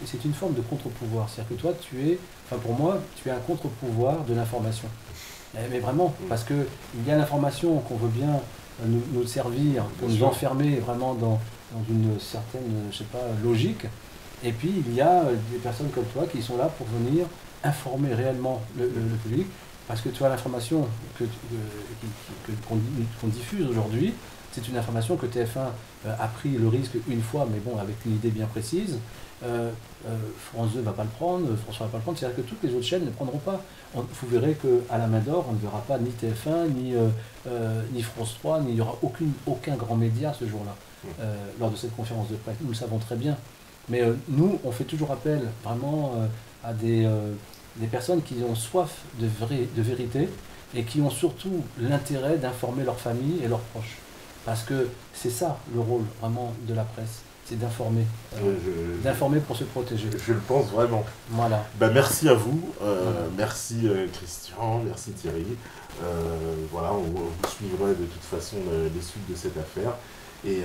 c'est une forme de contre-pouvoir. C'est-à-dire que toi, pour moi, tu es un contre-pouvoir de l'information. Mais vraiment, parce qu'il y a l'information qu'on veut bien nous servir pour nous enfermer vraiment dans une certaine, je sais pas, logique. Et puis, il y a des personnes comme toi qui sont là pour venir informer réellement le public. Parce que tu as l'information qu'on diffuse aujourd'hui, c'est une information que TF1 a pris le risque une fois, mais bon, avec une idée bien précise. France 2 ne va pas le prendre, François ne va pas le prendre, c'est-à-dire que toutes les autres chaînes ne prendront pas. Vous verrez qu'à la main d'or, on ne verra pas ni TF1, ni France 3, il n'y aura aucun grand média ce jour-là, lors de cette conférence de presse. Nous le savons très bien. Mais nous, on fait toujours appel vraiment à des personnes qui ont soif de vérité et qui ont surtout l'intérêt d'informer leur famille et leurs proches. Parce que c'est ça le rôle vraiment de la presse, c'est d'informer. D'informer pour se protéger. Je le pense vraiment. Voilà. Bah, merci à vous, merci Christian, merci Thierry. Voilà, on vous suivra de toute façon les suites de cette affaire. Et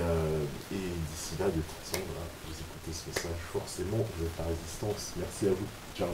d'ici là, de toute façon, voilà, vous écoutez ce message, forcément, vous êtes la résistance. Merci à vous. Ciao.